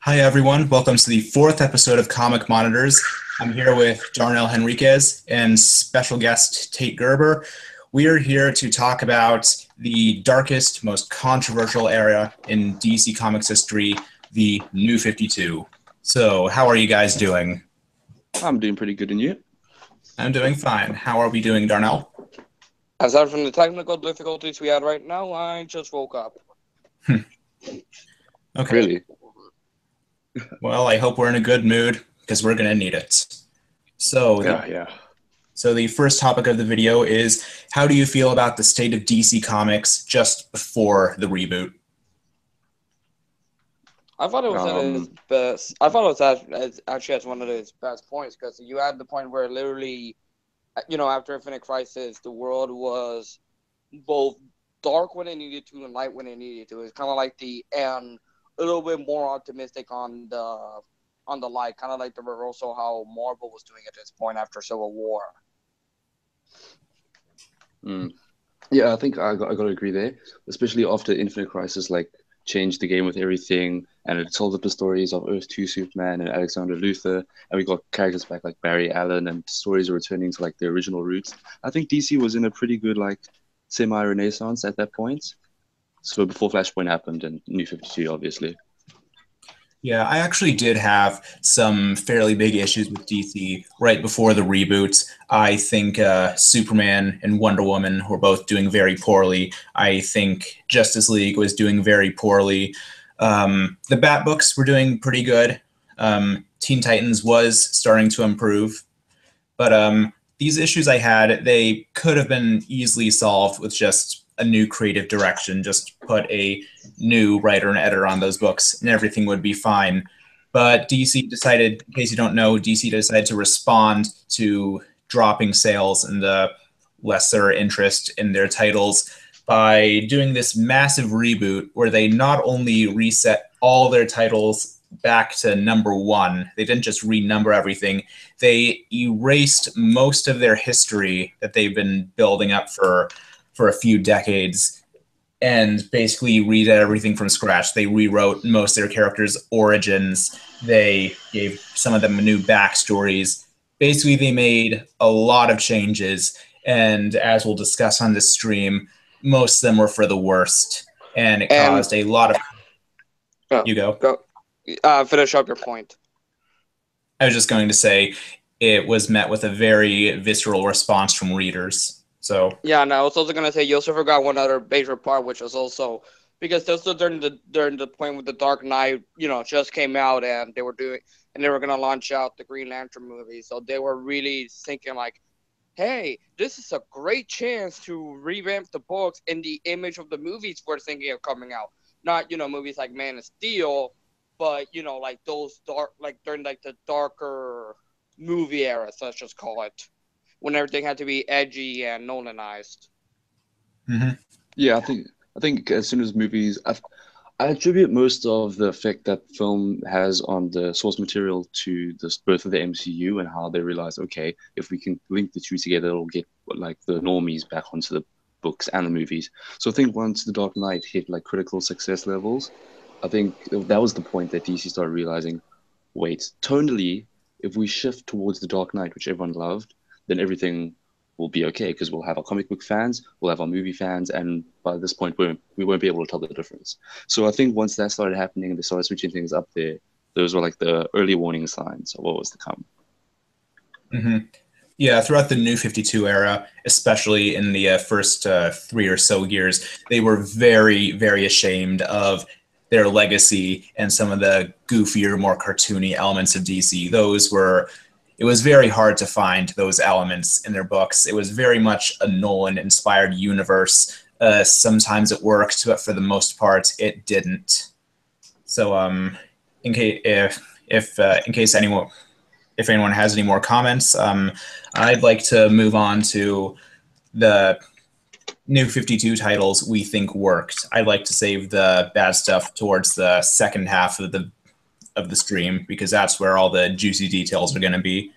Hi, everyone. Welcome to the fourth episode of Comic Monitors. I'm here with Darnell Henriquez and special guest Tate Gerber. We are here to talk about the darkest, most controversial era in DC Comics history, the New 52. So, how are you guys doing? I'm doing pretty good, and you? I'm doing fine. How are we doing, Darnell? Aside from the technical difficulties we had right now, I just woke up. Okay. Really? Well, I hope we're in a good mood because we're going to need it. So, the Yeah. So the first topic of the video is, how do you feel about the state of DC Comics just before the reboot? I thought it was at its Um, best. I thought it was actually at one of its best points because you had the point where literally, after Infinite Crisis, the world was both dark when it needed to and light when it needed to. It's kind of like and a little bit more optimistic on the light, kind of like the reversal how Marvel was doing at this point after Civil War. mm, yeah, I think I got to agree there, especially after Infinite Crisis, like changed the game with everything, and it told up the stories of Earth 2 Superman and Alexander Luthor, and we got characters back like Barry Allen, and stories are returning to like their original roots. I think DC was in a pretty good like semi-renaissance at that point. So before Flashpoint happened and New 52, obviously. Yeah, I actually did have some fairly big issues with DC right before the reboot. I think Superman and Wonder Woman were both doing very poorly. I think Justice League was doing very poorly. The Bat books were doing pretty good. Teen Titans was starting to improve. But these issues I had, they could have been easily solved with just a new creative direction. Just put a new writer and editor on those books, and everything would be fine. But DC decided, in case you don't know, DC decided to respond to dropping sales and the lesser interest in their titles by doing this massive reboot where they not only reset all their titles back to number one, they didn't just renumber everything, they erased most of their history that they've been building up for a few decades and basically redid everything from scratch. They rewrote most of their characters' origins. They gave some of them new backstories. Basically, they made a lot of changes, and as we'll discuss on this stream, most of them were for the worst, and it And caused a lot of. oh, You go. go finish up your point. I was just going to say it was met with a very visceral response from readers. So, Yeah, and I was also gonna say you also forgot one other major part, which was also because this was during the point with the Dark Knight, just came out, and they were gonna launch out the Green Lantern movie, so they were really thinking like, hey, this is a great chance to revamp the books in the image of the movies we're thinking of coming out. Not movies like Man of Steel, but like those dark, like during like the darker movie era, let's just call it, when everything had to be edgy and Nolanized. mhm. Yeah, I think as soon as movies, I attribute most of the effect that film has on the source material to this birth of the MCU and how they realize, okay, if we can link the two together, it'll get like the normies back onto the books and the movies. So I think once The Dark Knight hit like critical success levels, I think that was the point that DC started realizing, wait, tonally, if we shift towards The Dark Knight, which everyone loved, then everything will be okay because we'll have our comic book fans, we'll have our movie fans, and by this point, we won't be able to tell the difference. So I think once that started happening and they started switching things up there, those were like the early warning signs of what was to come. Mhm. Yeah, throughout the New 52 era, especially in the first three or so years, they were very, very ashamed of their legacy and some of the goofier, more cartoony elements of DC. It was very hard to find those elements in their books. It was very much a Nolan inspired universe. Sometimes it worked, but for the most part, it didn't. So, in case if in case anyone if anyone has any more comments, I'd like to move on to the new 52 titles we think worked. I'd like to save the bad stuff towards the second half of the stream because that's where all the juicy details are going to be.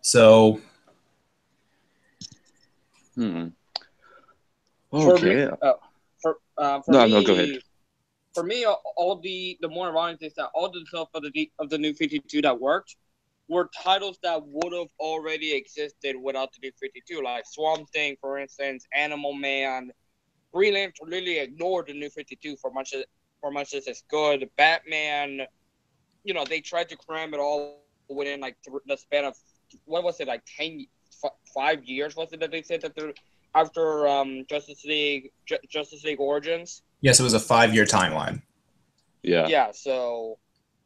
So, Hmm. For me, Okay. for No, no, go ahead. me, for me, all the more ironic is that all the stuff of the New 52 that worked were titles that would have already existed without the New 52, like Swamp Thing, for instance, Animal Man. Green Lantern really ignored the New 52 for much as it's good. Batman, they tried to cram it all within like the span of what was it, like 5 years was it that they said that after Justice League Origins. Yes, it was a 5-year timeline. Yeah, so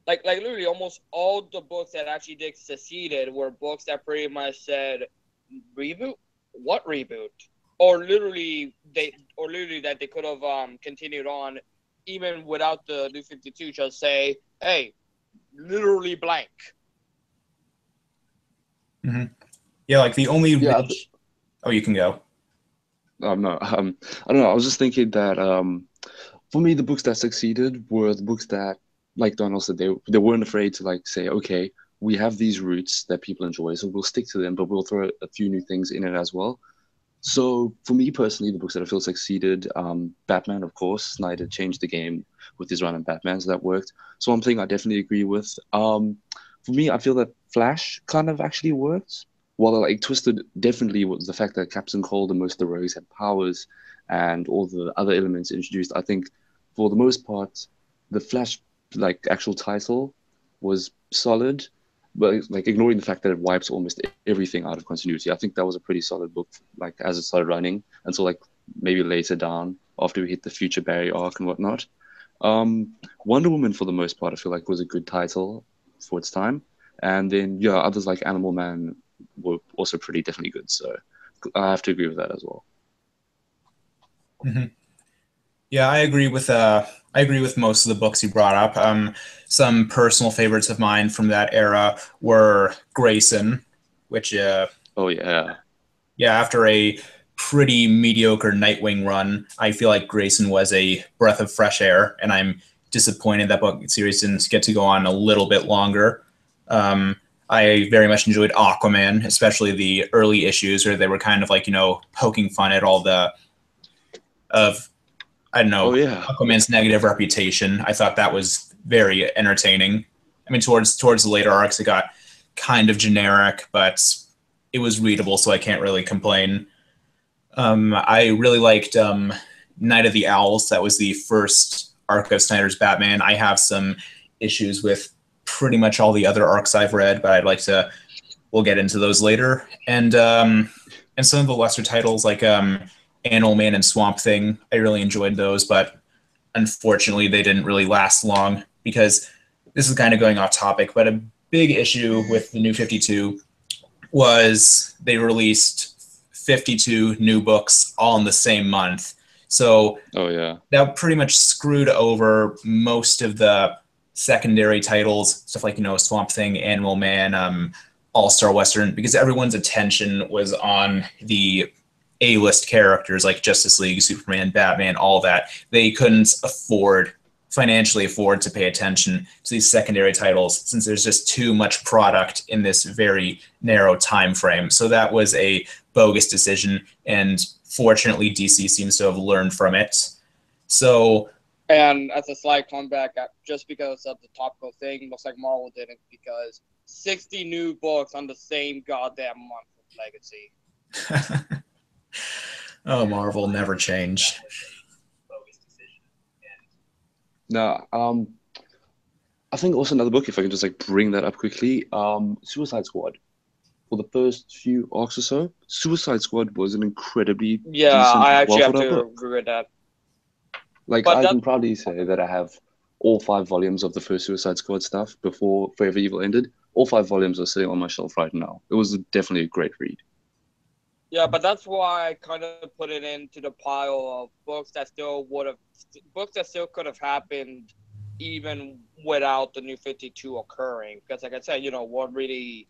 like literally almost all the books that actually did succeeded were books that pretty much said reboot. What reboot? Or literally that they could have continued on even without the New 52. Just say, hey, literally blank. Mm-hmm. Yeah, like the only. Yeah. Oh, you can go. No, I don't know. I was just thinking that for me, the books that succeeded were the books that, like Donald said, they weren't afraid to like say, okay, we have these roots that people enjoy, so we'll stick to them, but we'll throw a few new things in it as well. So for me personally, the books that I feel succeeded, Batman, of course. Snyder changed the game with his run on Batman, so that worked. Swamp Thing, I definitely agree with. For me, I feel that Flash kind of actually worked. While like Twisted definitely was the fact that Captain Cold and most of the rogues had powers and all the other elements introduced. I think for the most part, the Flash like actual title was solid, but like ignoring the fact that it wipes almost everything out of continuity. I think that was a pretty solid book, like as it started running until like maybe later down after we hit the Future Barry arc and whatnot. Wonder Woman for the most part, I feel like was a good title for its time. And then yeah, others like Animal Man were also definitely good. So I have to agree with that as well. Mm-hmm. Yeah, I agree with most of the books you brought up. Some personal favorites of mine from that era were Grayson, which oh yeah, after a pretty mediocre Nightwing run, I feel like Grayson was a breath of fresh air, and I'm disappointed that book series didn't get to go on a little bit longer. I very much enjoyed Aquaman, especially the early issues where they were kind of like, poking fun at all Aquaman's negative reputation. I thought that was very entertaining. I mean, towards the later arcs, it got kind of generic, but it was readable, so I can't really complain. I really liked Night of the Owls. That was the first arc of Snyder's Batman. I have some issues with pretty much all the other arcs I've read, but we'll get into those later. And some of the lesser titles like Animal Man and Swamp Thing, I really enjoyed those, but unfortunately they didn't really last long because this is kind of going off topic, but a big issue with the New 52 was they released 52 new books all in the same month. So that pretty much screwed over most of the secondary titles, stuff like, Swamp Thing, Animal Man, All-Star Western, because everyone's attention was on the A-list characters like Justice League, Superman, Batman, all that. They couldn't financially afford to pay attention to these secondary titles since there's just too much product in this very narrow time frame. So that was a bogus decision, and fortunately DC seems to have learned from it. So, and as a slight comeback, just because of the topical thing, looks like Marvel didn't, because 60 new books on the same goddamn month of Legacy. Oh, Marvel never change. No, I think also another book, if I can just like bring that up quickly, Suicide Squad. For the first few arcs or so, Suicide Squad was an incredibly decent, I actually have to agree with that. Like, but I can proudly say that I have all 5 volumes of the first Suicide Squad stuff before Forever Evil ended. All 5 volumes are sitting on my shelf right now. It was definitely a great read. Yeah, but that's why I kind of put it into the pile of books that still could have happened even without the New 52 occurring. Because, like I said, what really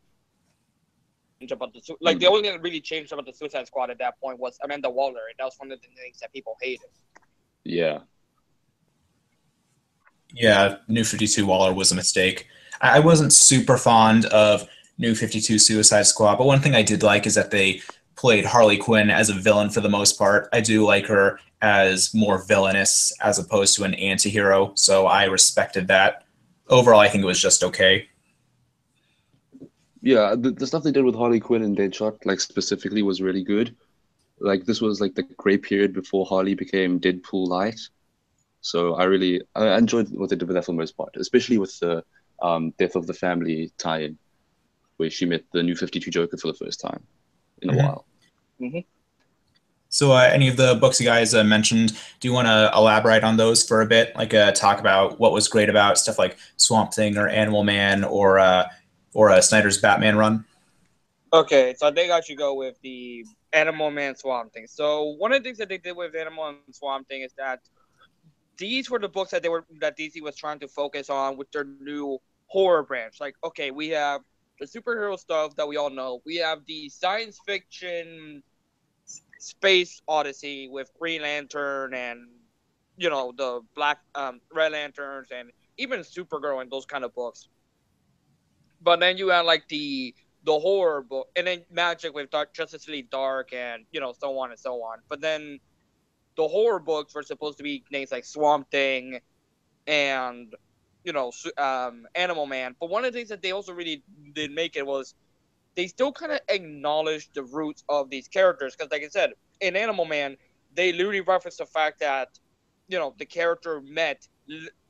changed about the only thing that really changed about the Suicide Squad at that point was Amanda Waller, and that was one of the things that people hated. Yeah. Yeah, New 52 Waller was a mistake. I wasn't super fond of New 52 Suicide Squad, but one thing I did like is that they played Harley Quinn as a villain for the most part. I do like her as more villainous as opposed to an anti-hero, so I respected that. Overall, I think it was just okay. Yeah, the stuff they did with Harley Quinn and Deadshot, like specifically, was really good. Like this was like the gray period before Harley became Deadpool light. So I enjoyed what they did with that for the most part, especially with the Death of the Family tie-in, where she met the New 52 Joker for the first time in a Mhm. while. Hmm. So, any of the books you guys mentioned, do you want to elaborate on those for a bit? Like, talk about what was great about stuff like Swamp Thing or Animal Man or Snyder's Batman run? Okay, so I think I should go with the Animal Man Swamp Thing. So one of the things that they did with Animal and Swamp Thing is that these were the books that DC was trying to focus on with their new horror branch. Like, okay, we have the superhero stuff that we all know. We have the science fiction space odyssey with Green Lantern and the Black Red Lanterns and even Supergirl and those kind of books. But then you had like the horror book and then Magic with Justice League Dark and so on and so on. But then the horror books were supposed to be names like Swamp Thing and Animal Man. But one of the things that they also really did make it was they still kind of acknowledged the roots of these characters because, like I said, in Animal Man, they literally referenced the fact that the character met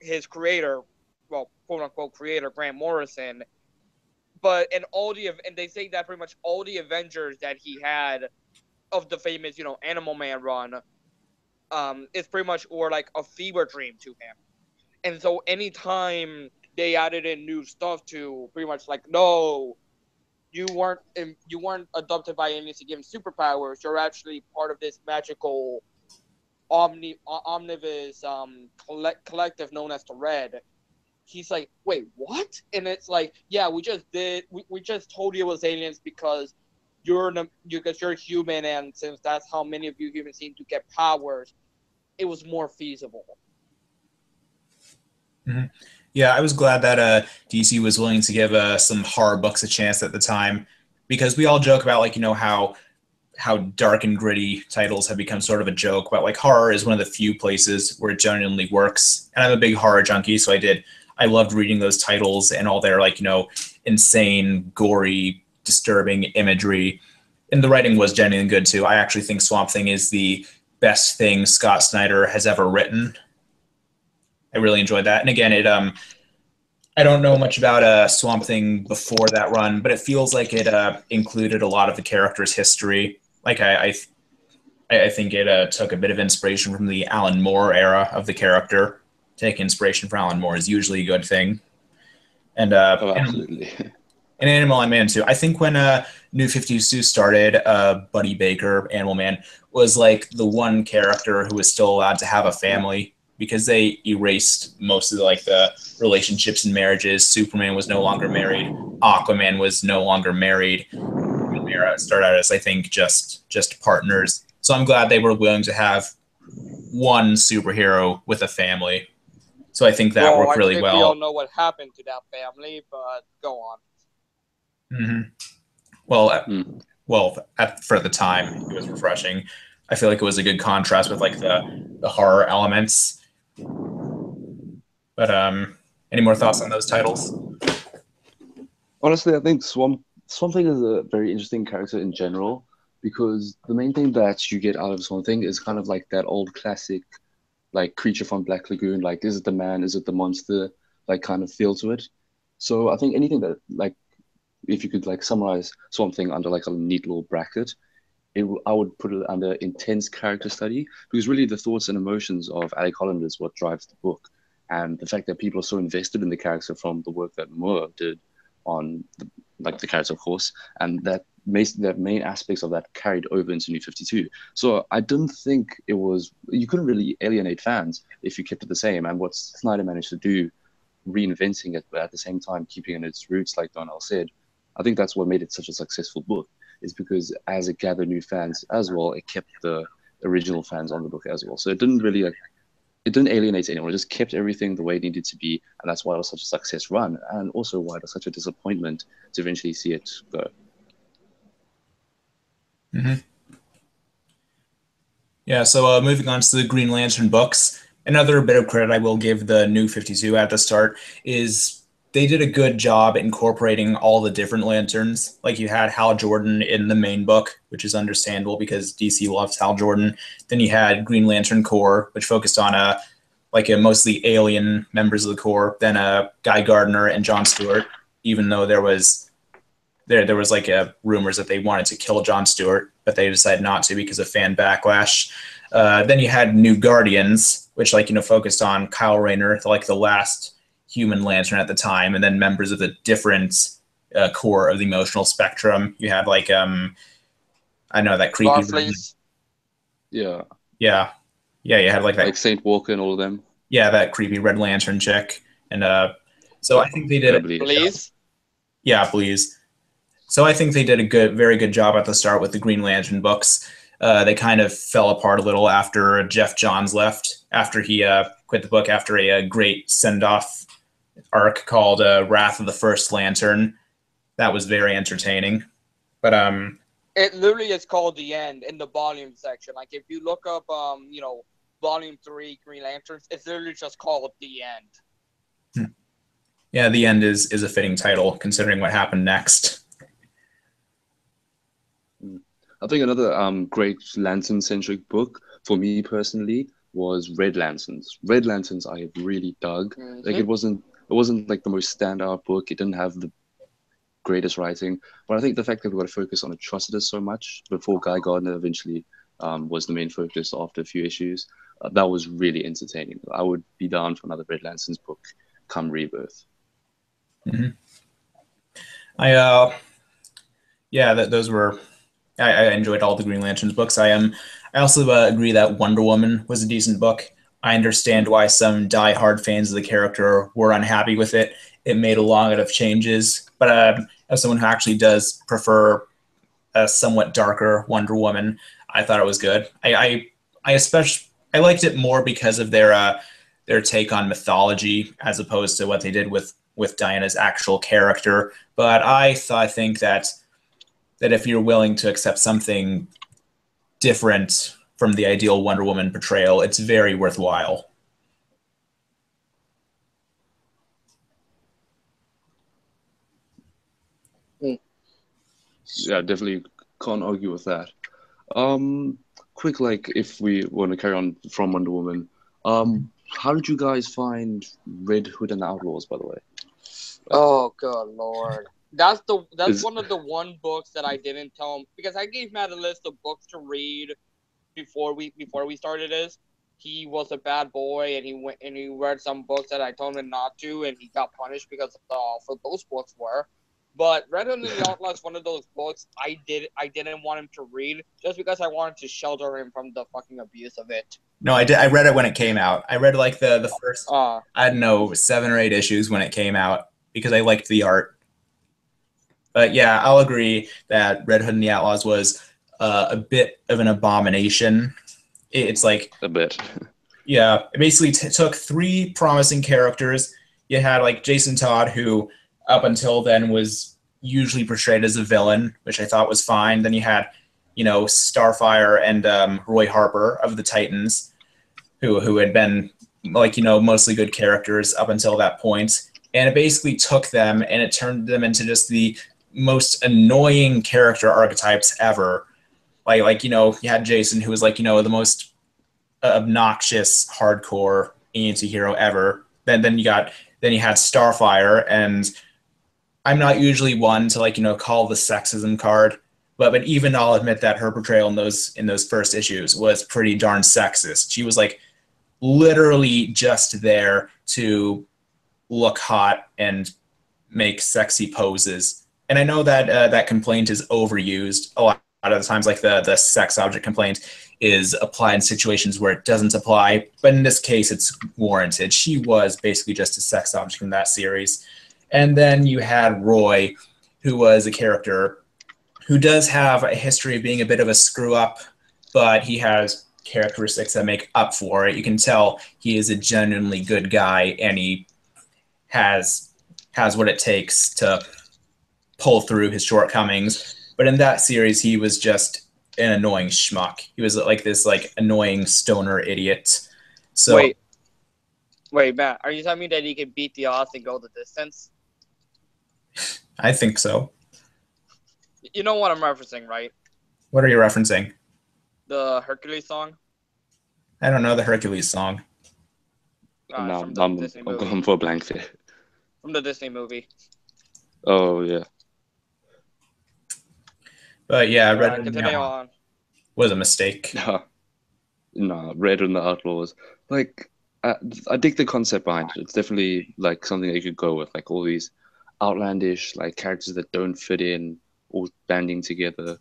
his creator, well, quote unquote creator Grant Morrison. But and they say that pretty much all the Avengers that he had of the famous Animal Man run, is pretty much or like a fever dream to him. And so anytime they added in new stuff to pretty much like, no, you weren't adopted by aliens to give him superpowers. You're actually part of this magical omnibus collective known as the Red. He's like, wait, what? And it's like, yeah, we just told you it was aliens because you're human, and since that's how many of you humans seem to get powers, it was more feasible. Mm-hmm. Yeah, I was glad that DC was willing to give some horror books a chance at the time, because we all joke about like how dark and gritty titles have become sort of a joke, but like horror is one of the few places where it genuinely works. And I'm a big horror junkie, so I loved reading those titles and all their like insane, gory, disturbing imagery. And the writing was genuinely good too. I actually think Swamp Thing is the best thing Scott Snyder has ever written. I really enjoyed that. And again, I don't know much about Swamp Thing before that run, but it feels like it included a lot of the character's history. Like I think it took a bit of inspiration from the Alan Moore era of the character. Take inspiration from Alan Moore is usually a good thing. And Oh, absolutely. and Animal Man too. I think when New 52 started, Buddy Baker, Animal Man, was like the one character who was still allowed to have a family, because they erased most of the relationships and marriages. Superman was no longer married. Aquaman was no longer married. Mera started out as, I think, just partners. So I'm glad they were willing to have one superhero with a family. So I think that Well, worked I really think we all well. know what happened to that family, but go on. Hmm. Well, Mm. for the time, it was refreshing. I feel like it was a good contrast with like the horror elements. But any more thoughts on those titles? Honestly, I think Swamp Thing is a very interesting character in general because the main thing that you get out of Swamp Thing is kind of like that old classic, like creature from Black Lagoon, like is it the man, is it the monster, like kind of feel to it. So I think anything that like if you could like summarize Swamp Thing under like a neat little bracket, I would put it under intense character study because really the thoughts and emotions of Alec Holland is what drives the book, and the fact that people are so invested in the character from the work that Moore did on the character, of course, and that main aspects of that carried over into New 52. So I didn't think you couldn't really alienate fans if you kept it the same, and what Snyder managed to do, reinventing it, but at the same time keeping in its roots, like Donnell said, I think that's what made it such a successful book. Is because as it gathered new fans as well, it kept the original fans on the book as well. So it didn't really it didn't alienate anyone. It just kept everything the way it needed to be, and that's why it was such a success run, and also why it was such a disappointment to eventually see it go. Hmm. Yeah, so moving on to the Green Lantern books, another bit of credit I will give the New 52 at the start is they did a good job incorporating all the different lanterns. Like you had Hal Jordan in the main book, which is understandable because DC loves Hal Jordan. Then you had Green Lantern Corps, which focused on like a mostly alien members of the Corps. Then Guy Gardner and John Stewart, even though there was like rumors that they wanted to kill John Stewart, but they decided not to because of fan backlash. Then you had New Guardians, which focused on Kyle Rayner, like the last human lantern at the time, and then members of the different core of the emotional spectrum. You had I know that creepy. Garfleeze. Yeah. Yeah, yeah. You had like that, like Saint Walker and all of them. Yeah, that creepy Red Lantern chick, and so I think they did it. Please. Yeah, please. So I think they did a very good job at the start with the Green Lantern books. They kind of fell apart a little after Jeff Johns left, after he quit the book after a great send-off arc called Wrath of the First Lantern. That was very entertaining. But it literally is called The End in the volume section. Like if you look up, Volume 3 Green Lanterns, it's literally just called The End. Yeah, The End is a fitting title considering what happened next. I think another great lantern-centric book for me personally was Red Lanterns. Red Lanterns I have really dug. Mm-hmm. Like it wasn't like the most standout book. It didn't have the greatest writing, but I think the fact that we got to focus on Atrocitus so much before Guy Gardner eventually was the main focus after a few issues, that was really entertaining. I would be down for another Red Lanterns book come Rebirth. Mm-hmm. Those were. I enjoyed all the Green Lanterns books. I also agree that Wonder Woman was a decent book. I understand why some die-hard fans of the character were unhappy with it. It made a lot of changes, but as someone who actually does prefer a somewhat darker Wonder Woman, I thought it was good. I liked it more because of their take on mythology as opposed to what they did with Diana's actual character. But I think that if you're willing to accept something different from the ideal Wonder Woman portrayal, it's very worthwhile. Yeah, definitely can't argue with that. Quick, like if we want to carry on from Wonder Woman, how did you guys find Red Hood and the Outlaws, by the way? Oh, good Lord. That's one of the one books that I didn't tell him, because I gave Matt a list of books to read before we started this. He was a bad boy and he read some books that I told him not to, and he got punished because of those books were. But Red Hood and the Outlaws is one of those books I didn't want him to read just because I wanted to shelter him from the fucking abuse of it. No, I did. I read it when it came out. I read like the first, I don't know, 7 or 8 issues when it came out because I liked the art. But yeah, I'll agree that Red Hood and the Outlaws was a bit of an abomination. It's like a bit. Yeah, it basically took 3 promising characters. You had like Jason Todd, who up until then was usually portrayed as a villain, which I thought was fine. Then you had, Starfire and Roy Harper of the Titans, who had been mostly good characters up until that point. And it basically took them and it turned them into just the most annoying character archetypes ever. Like you had Jason, who was the most obnoxious hardcore anti-hero ever. Then you had Starfire, and I'm not usually one to call the sexism card, but even I'll admit that her portrayal in those first issues was pretty darn sexist. She was literally just there to look hot and make sexy poses. And I know that that complaint is overused a lot of the times. The sex object complaint is applied in situations where it doesn't apply, but in this case, it's warranted. She was basically just a sex object in that series. And then you had Roy, who was a character who does have a history of being a bit of a screw up, but he has characteristics that make up for it. You can tell he is a genuinely good guy, and he has what it takes to pull through his shortcomings. But in that series, he was just an annoying schmuck. He was like this like annoying stoner idiot. So wait, Matt, are you telling me that he can beat the odds and go the distance? I think so. You know what I'm referencing, right? What are you referencing? The Hercules song. I don't know the Hercules song. No, From the Disney I'm movie. going for a blank there. From the Disney movie. Oh yeah. But yeah, Red Continue on. was a mistake. No, Red and the Outlaws. Like, I dig the concept behind it. It's definitely like something that you could go with, like all these outlandish like characters that don't fit in, all banding together.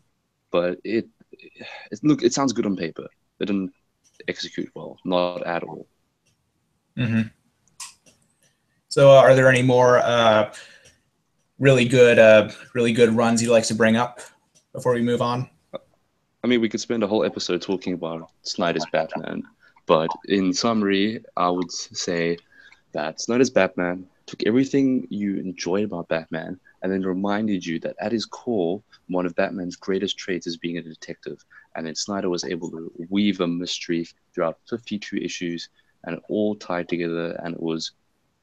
But it sounds good on paper. It didn't execute well, not at all. Mm-hmm. So, are there any more really good runs you'd like to bring up before we move on? I mean, we could spend a whole episode talking about Snyder's Batman, but in summary, I would say that Snyder's Batman took everything you enjoyed about Batman and then reminded you that at his core, one of Batman's greatest traits is being a detective. And then Snyder was able to weave a mystery throughout 52 issues and it all tied together and it was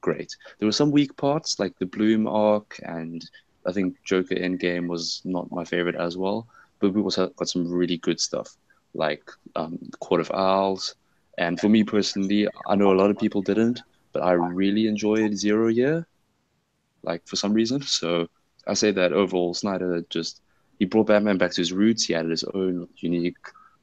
great. There were some weak parts like the Bloom arc and I think Joker Endgame was not my favorite as well. But we also got some really good stuff like Court of Owls. And for me personally, I know a lot of people didn't, but I really enjoyed Zero Year, like for some reason. So I say that overall, Snyder he brought Batman back to his roots. He added his own unique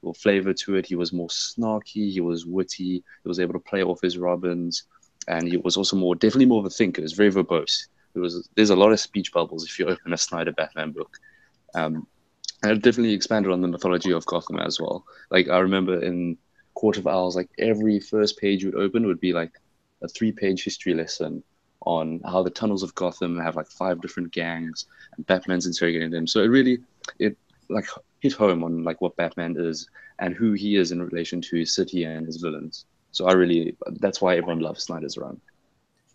little flavor to it. He was more snarky. He was witty. He was able to play off his Robins, and he was also definitely more of a thinker. He was very verbose. There's a lot of speech bubbles if you open a Snyder Batman book. And it definitely expanded on the mythology of Gotham as well. Like I remember in Court of Owls, like every first page you'd open would be like a 3-page history lesson on how the tunnels of Gotham have like 5 different gangs and Batman's interrogating them. So it like hit home on like what Batman is and who he is in relation to his city and his villains. So that's why everyone loves Snyder's run.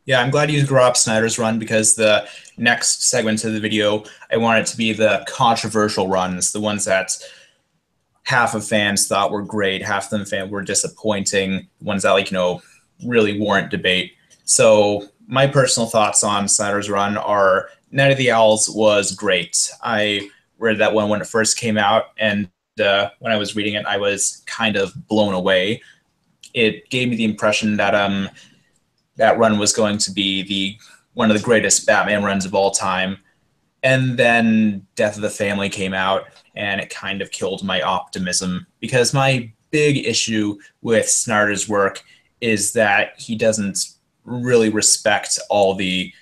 Yeah, I'm glad you brought up Snyder's run because the next segment of the video, I want it to be the controversial runs, the ones that half of fans thought were great, half of them were disappointing, ones that really warrant debate. So my personal thoughts on Snyder's run are Night of the Owls was great. I read that one when it first came out, and when I was reading it, I was kind of blown away. It gave me the impression that that run was going to be one of the greatest Batman runs of all time. And then Death of the Family came out, and it kind of killed my optimism because my big issue with Snyder's work is that he doesn't really respect all the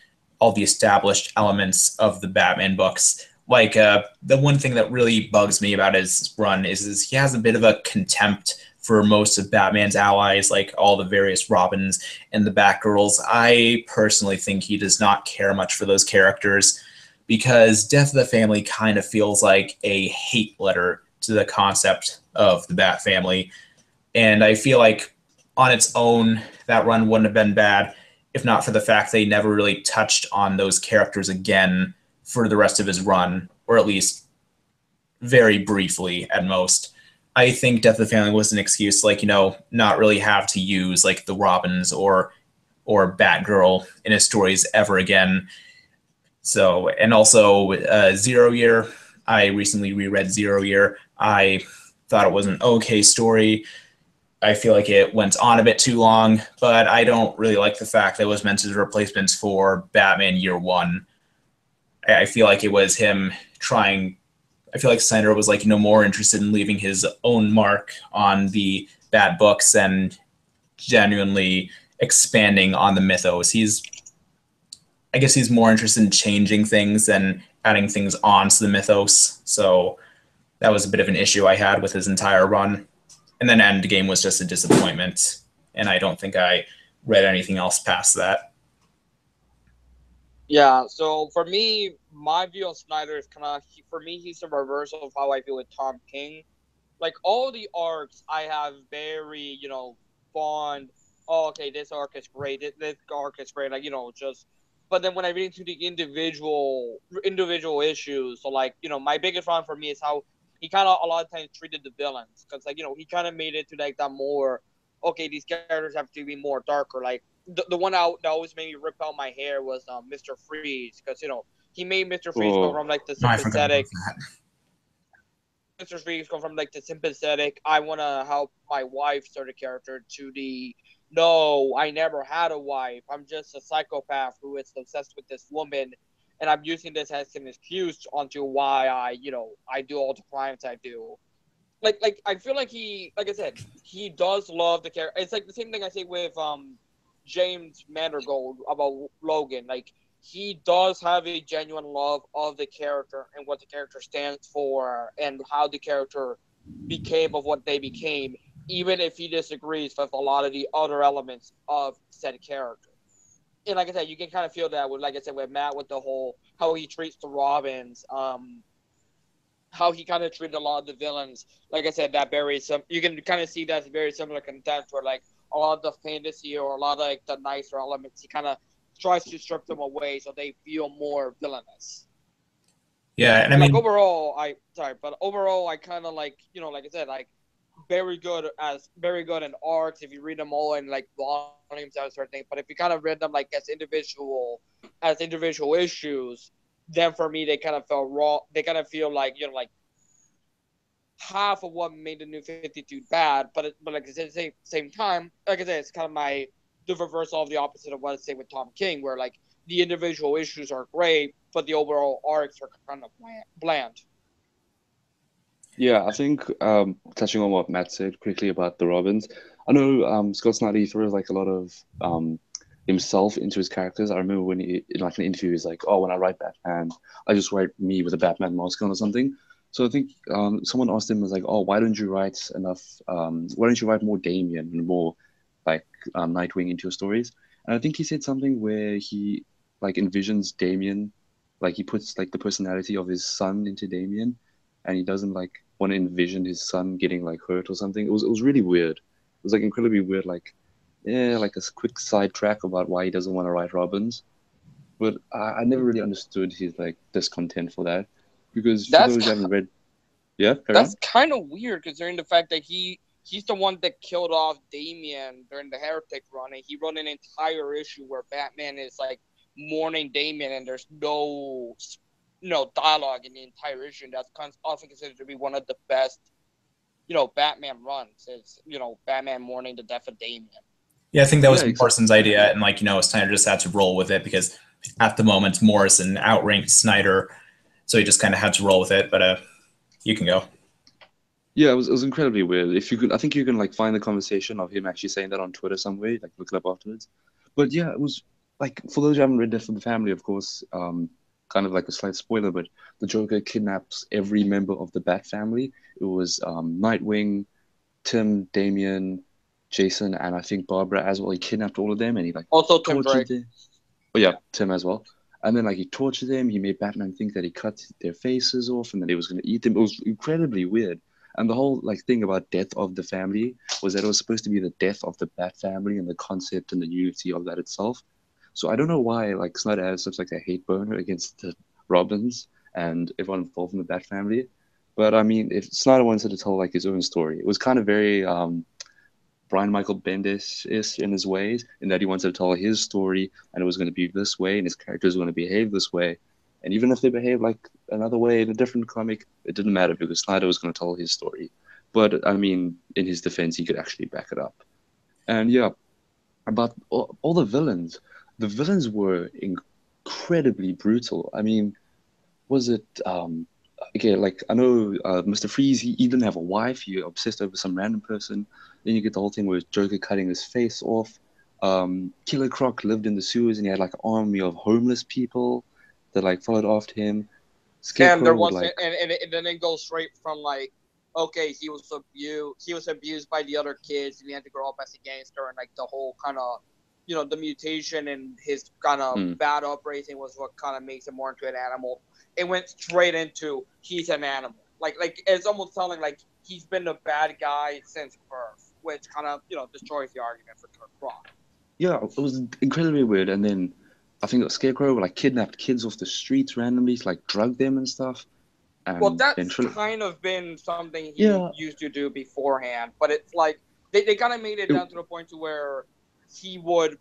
established elements of the Batman books. Like the one thing that really bugs me about his run is he has a bit of a contempt for most of Batman's allies, like all the various Robins and the Batgirls. I personally think he does not care much for those characters because Death of the Family kind of feels like a hate letter to the concept of the Bat family. And I feel like on its own, that run wouldn't have been bad if not for the fact they never really touched on those characters again for the rest of his run, or at least very briefly at most. I think Death of the Family was an excuse, not really have to use like the Robins or Batgirl in his stories ever again. So, and also Zero Year. I recently reread Zero Year. I thought it was an okay story. I feel like it went on a bit too long, but I don't really like the fact that it was meant as a replacement for Batman Year One. I feel like it was him trying. I feel like Snyder was more interested in leaving his own mark on the Bat books and genuinely expanding on the mythos. I guess he's more interested in changing things than adding things onto the mythos. So that was a bit of an issue I had with his entire run. And then Endgame was just a disappointment. And I don't think I read anything else past that. Yeah, so for me, my view on Snyder is for me, he's the reversal of how I feel with Tom King. Like, all the arcs, I have very, fond, oh, okay, this arc is great, this arc is great, but then when I read into the individual issues, so, my biggest problem for me is how he kind of a lot of times treated the villains because like he kind of made it to like that more okay. These characters have to be more darker. Like the one out that always made me rip out my hair was Mr. Freeze because he made Mr. Freeze go from like the No, I forgot about sympathetic. that. Mr. Freeze go from like the sympathetic, I want to help my wife sort of character to the no, I never had a wife. I'm just a psychopath who is obsessed with this woman, and I'm using this as an excuse onto why I do all the crimes I do. Like I feel like like I said, he does love the character. It's like the same thing I say with James Mandergold about Logan. Like he does have a genuine love of the character and what the character stands for and how the character became of what they became, even if he disagrees with a lot of the other elements of said character. And like I said, you can kind of feel that with, like I said, with Matt, with the whole how he treats the Robins, how he kind of treated a lot of the villains. Like I said, that very you can kind of see that's very similar content where like a lot of the fantasy or a lot of like the nicer elements, he kind of tries to strip them away so they feel more villainous. Yeah, and I like mean, overall, overall, I kind of like like I said, like very good in arcs if you read them all in like volumes and certain things. But if you kind of read them like as individual issues, then for me they kind of felt raw. They kind of feel like like half of what made the New 52 bad. But like I said, at the same time, like I said, it's kind of the reversal of the opposite of what I say with Tom King, where like the individual issues are great, but the overall arcs are kind of bland. Yeah, I think touching on what Matt said quickly about the Robins, I know Scott Snyder throws like a lot of himself into his characters. I remember when he in like an interview he's like, "Oh, when I write Batman, I just write me with a Batman mask on or something." So I think someone asked him was like, "Oh, why don't you write enough? Why don't you write more Damian and more like Nightwing into your stories?" And I think he said something where he like envisions Damian, like he puts like the personality of his son into Damian, and he doesn't like want to envision his son getting like hurt or something. It was really weird. It was like incredibly weird. Like yeah, like a quick sidetrack about why he doesn't want to write Robins. But I never really understood his like discontent for that because for That's those who haven't read, yeah, carry on. that's kind of weird considering the fact that he's the one that killed off Damian during the Heretic run, and he wrote an entire issue where Batman is like mourning Damian, and there's no dialogue in the entire issue. And that's often considered to be one of the best, Batman runs. It's Batman mourning the death of Damian. yeah, I think that was Yeah, Morrison's idea, and like Snyder just had to roll with it because at the moment Morrison outranked Snyder, so he just kind of had to roll with it. But you can go. Yeah, it was incredibly weird. If you could, I think you can like find the conversation of him actually saying that on Twitter some way, like look it up afterwards. But yeah, it was like for those who haven't read Death of the Family, of course, kind of like a slight spoiler, but the Joker kidnaps every member of the Bat family. It was Nightwing, Tim, Damian, Jason, and I think Barbara as well. He kidnapped all of them, and he like Also, Tim tortured Drake. them. Oh yeah, Tim as well. And then like he tortured them. He made Batman think that he cut their faces off and that he was going to eat them. It was incredibly weird. And the whole like thing about death of the family was that it was supposed to be the death of the Bat family and the concept and the unity of that itself. So I don't know why like Snyder has such like a hate burner against the Robins and everyone involved in the Bat family. But I mean, if Snyder wanted to tell like his own story, it was kind of very Brian Michael Bendis-ish in his ways, in that he wanted to tell his story and it was going to be this way and his characters were going to behave this way. And even if they behave like another way in a different comic, it didn't matter because Snyder was going to tell his story. But I mean, in his defense, he could actually back it up. And yeah, about all the villains were incredibly brutal. I mean, was it okay? Like I know Mr. Freeze, he didn't have a wife. He obsessed over some random person. Then you get the whole thing with Joker cutting his face off. Killer Croc lived in the sewers and he had like an army of homeless people that like followed after him. Scarecrow And there was like, and then it goes straight from like, okay, he was abused by the other kids and he had to grow up as a gangster, and like the whole kind of the mutation and his kind of bad upbringing was what kind of makes him more into an animal. It went straight into he's an animal. Like it's almost telling like he's been a bad guy since birth, which kind of destroys the argument for Croc. yeah, it was incredibly weird. And then I think that Scarecrow like kidnapped kids off the streets randomly, to, like drugged them and stuff. Well, And then that's kind of been something he yeah, used to do beforehand, but it's like they kind of made it down to the point to where he would.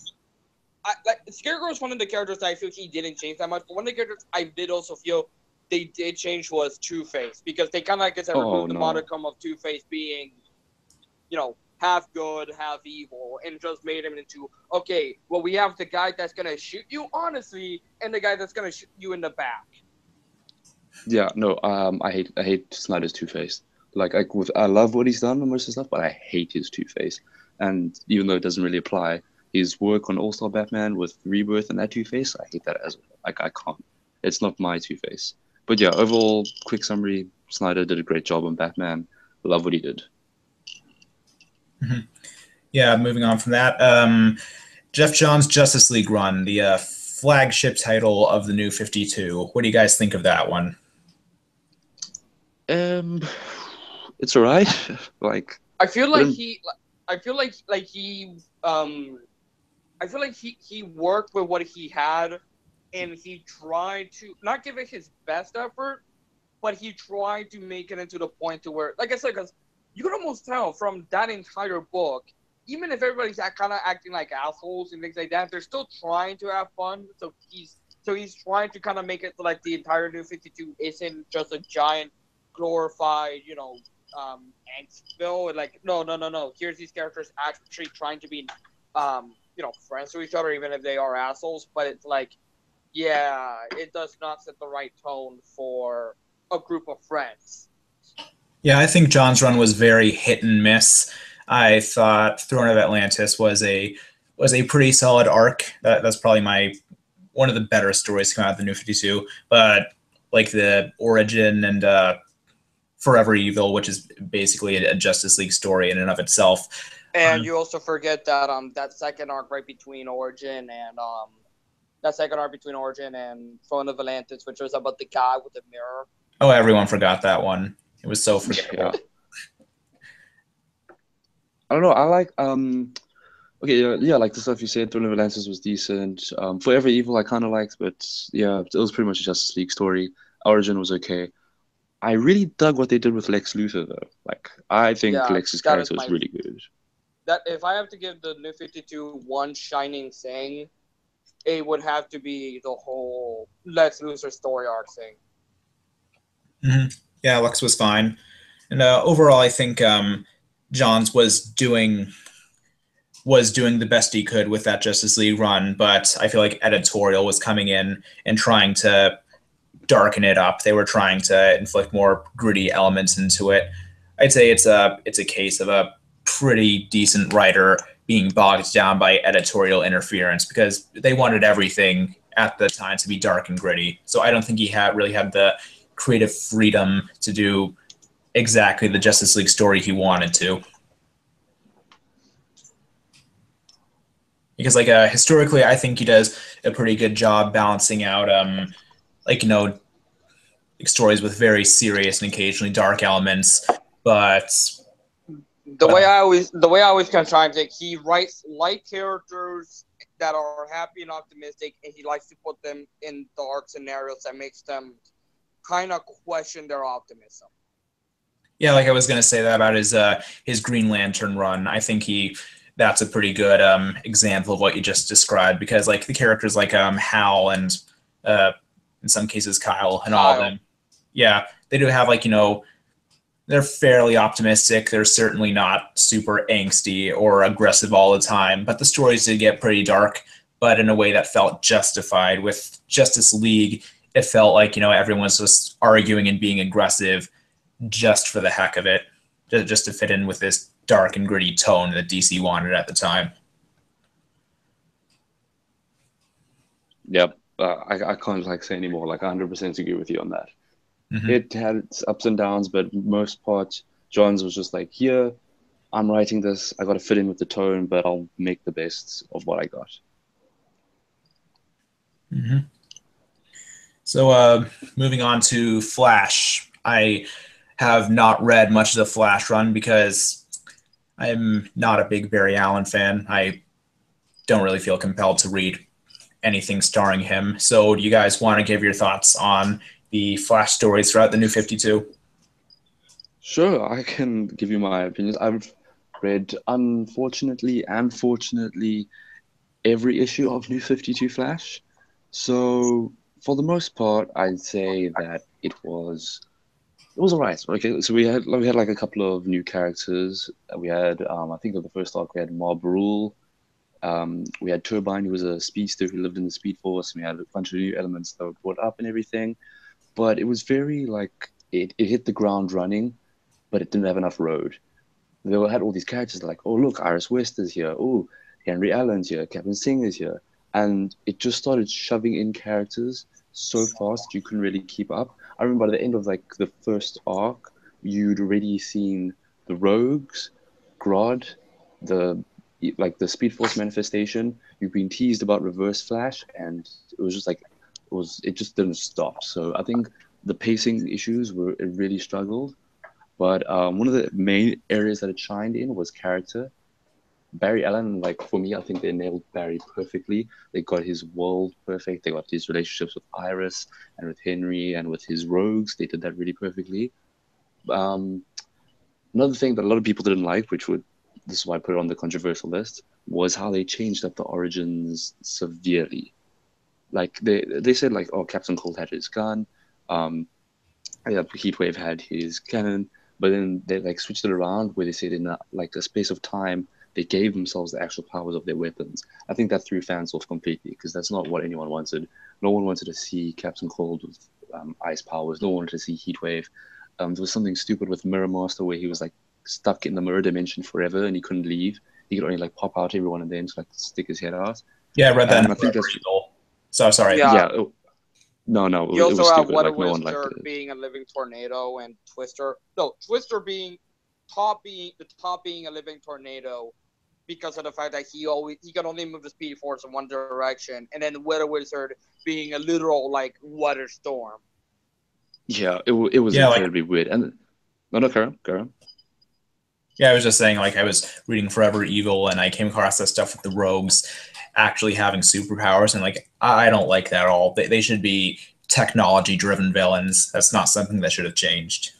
Like Scarecrow is one of the characters that I feel he didn't change that much, but one of the characters I did also feel they did change was Two-Face, because they kind of, like I said, oh removed the no, modicum of Two-Face being, half good, half evil, and just made him into, okay, well, we have the guy that's gonna shoot you honestly, and the guy that's gonna shoot you in the back. yeah, no, I hate Snyder's Two-Face. Like I love what he's done on most of the stuff, but I hate his Two-Face. And even though it doesn't really apply, his work on All-Star Batman with Rebirth and that Two-Face, I hate that as like I can't. It's not my Two-Face. But yeah, overall, quick summary: Snyder did a great job on Batman. Love what he did. Mm-hmm. Yeah, moving on from that, Jeff Johns' Justice League run, the flagship title of the New 52. What do you guys think of that one? Um, it's alright. Like I feel like didn't- he, I feel like he, I feel like he worked with what he had, and he tried to not give it his best effort, but he tried to make it into the point to where, like I said, because you can almost tell from that entire book, even if everybody's kind of acting like assholes and things like that, they're still trying to have fun. So he's trying to kind of make it so, like, the entire New 52 isn't just a giant glorified, angst like, no. Here's these characters actually trying to be, friends to each other, even if they are assholes. But it's like, yeah, it does not set the right tone for a group of friends. Yeah, I think John's run was very hit and miss. I thought Throne of Atlantis was a pretty solid arc. That's probably one of the better stories to come out of the New 52. But like the Origin and Forever Evil, which is basically a Justice League story in and of itself. And you also forget that that second arc right between Origin and Throne of Atlantis, which was about the guy with the mirror. Oh, everyone forgot that one. It was so forgettable. Yeah. I don't know. I like okay, yeah, like the stuff you said. Throne of Atlantis was decent. Forever Evil I kind of liked, but yeah, it was pretty much a Justice League story. Origin was okay. I really dug what they did with Lex Luthor though. Like I think Lex's character was really good. That if I have to give the New 52 one shining thing, it would have to be the whole Lex Luthor story arc thing. Mm-hmm. Yeah, Lex was fine, and overall, I think Johns was doing the best he could with that Justice League run. But I feel like editorial was coming in and trying to darken it up. They were trying to inflict more gritty elements into it. I'd say it's a case of a pretty decent writer being bogged down by editorial interference, because they wanted everything at the time to be dark and gritty. So I don't think he really had the creative freedom to do exactly the Justice League story he wanted to. Because historically, I think he does a pretty good job balancing out stories with very serious and occasionally dark elements. But the way I always kind of try and think, he writes light characters that are happy and optimistic, and he likes to put them in dark scenarios that makes them kind of question their optimism. Yeah, like I was going to say that about his Green Lantern run. I think that's a pretty good example of what you just described, because like the characters like Hal and in some cases Kyle and all of them, yeah, they do have they're fairly optimistic. They're certainly not super angsty or aggressive all the time, but the stories did get pretty dark, but in a way that felt justified. With Justice League, it felt like everyone's just arguing and being aggressive just for the heck of it, just to fit in with this dark and gritty tone that DC wanted at the time. Yep, I can't say anymore. Like 100% agree with you on that. Mm-hmm. It had its ups and downs, but most part, Johns was just like, here, I'm writing this. I got to fit in with the tone, but I'll make the best of what I got. Mm-hmm. So moving on to Flash. I have not read much of the Flash run because I'm not a big Barry Allen fan. I don't really feel compelled to read anything starring him. So do you guys want to give your thoughts on the Flash stories throughout the New 52? Sure, I can give you my opinions. I've read, unfortunately and fortunately, every issue of New 52 Flash. So, for the most part, I'd say that it was all right. Okay, so we had like a couple of new characters. We had I think of the first arc we had Mob Rule. We had Turbine, who was a speedster who lived in the Speed Force. And we had a bunch of new elements that were brought up and everything. But it was very like it hit the ground running, but it didn't have enough road. They had all these characters like, oh look, Iris West is here. Oh, Henry Allen's here. Captain Singh is here, and it just started shoving in characters so fast you couldn't really keep up. I remember by the end of like the first arc, you'd already seen the Rogues, Grodd, the the Speed Force manifestation. You've been teased about Reverse Flash, and it was just like it just didn't stop. So I think the pacing issues it really struggled. But one of the main areas that it shined in was character. Barry Allen, like for me, I think they nailed Barry perfectly. They got his world perfect. They got his relationships with Iris and with Henry and with his rogues. They did that really perfectly. Another thing that a lot of people didn't like, this is why I put it on the controversial list, was how they changed up the origins severely. Like they said, like, oh, Captain Cold had his gun, Heatwave had his cannon, but then they like switched it around where they said in a space of time they gave themselves the actual powers of their weapons. I think that threw fans off completely because that's not what anyone wanted. No one wanted to see Captain Cold with ice powers. No one wanted to see Heatwave. There was something stupid with Mirror Master where he was like stuck in the mirror dimension forever and he couldn't leave. He could only like pop out every one of them to like stick his head out. Yeah, I read that. I think that's so sorry. Yeah. No, You it was also have stupid. What Like, a no one Wizard liked it. being a living tornado, and Twister being a living tornado because of the fact that he can only move the Speed Force in one direction, and then What a Wizard being a literal like water storm. Yeah, it was incredibly weird. And no, Karen. Yeah, I was just saying, like, I was reading Forever Evil, and I came across that stuff with the rogues actually having superpowers, and like, I don't like that at all. They should be technology-driven villains. That's not something that should have changed.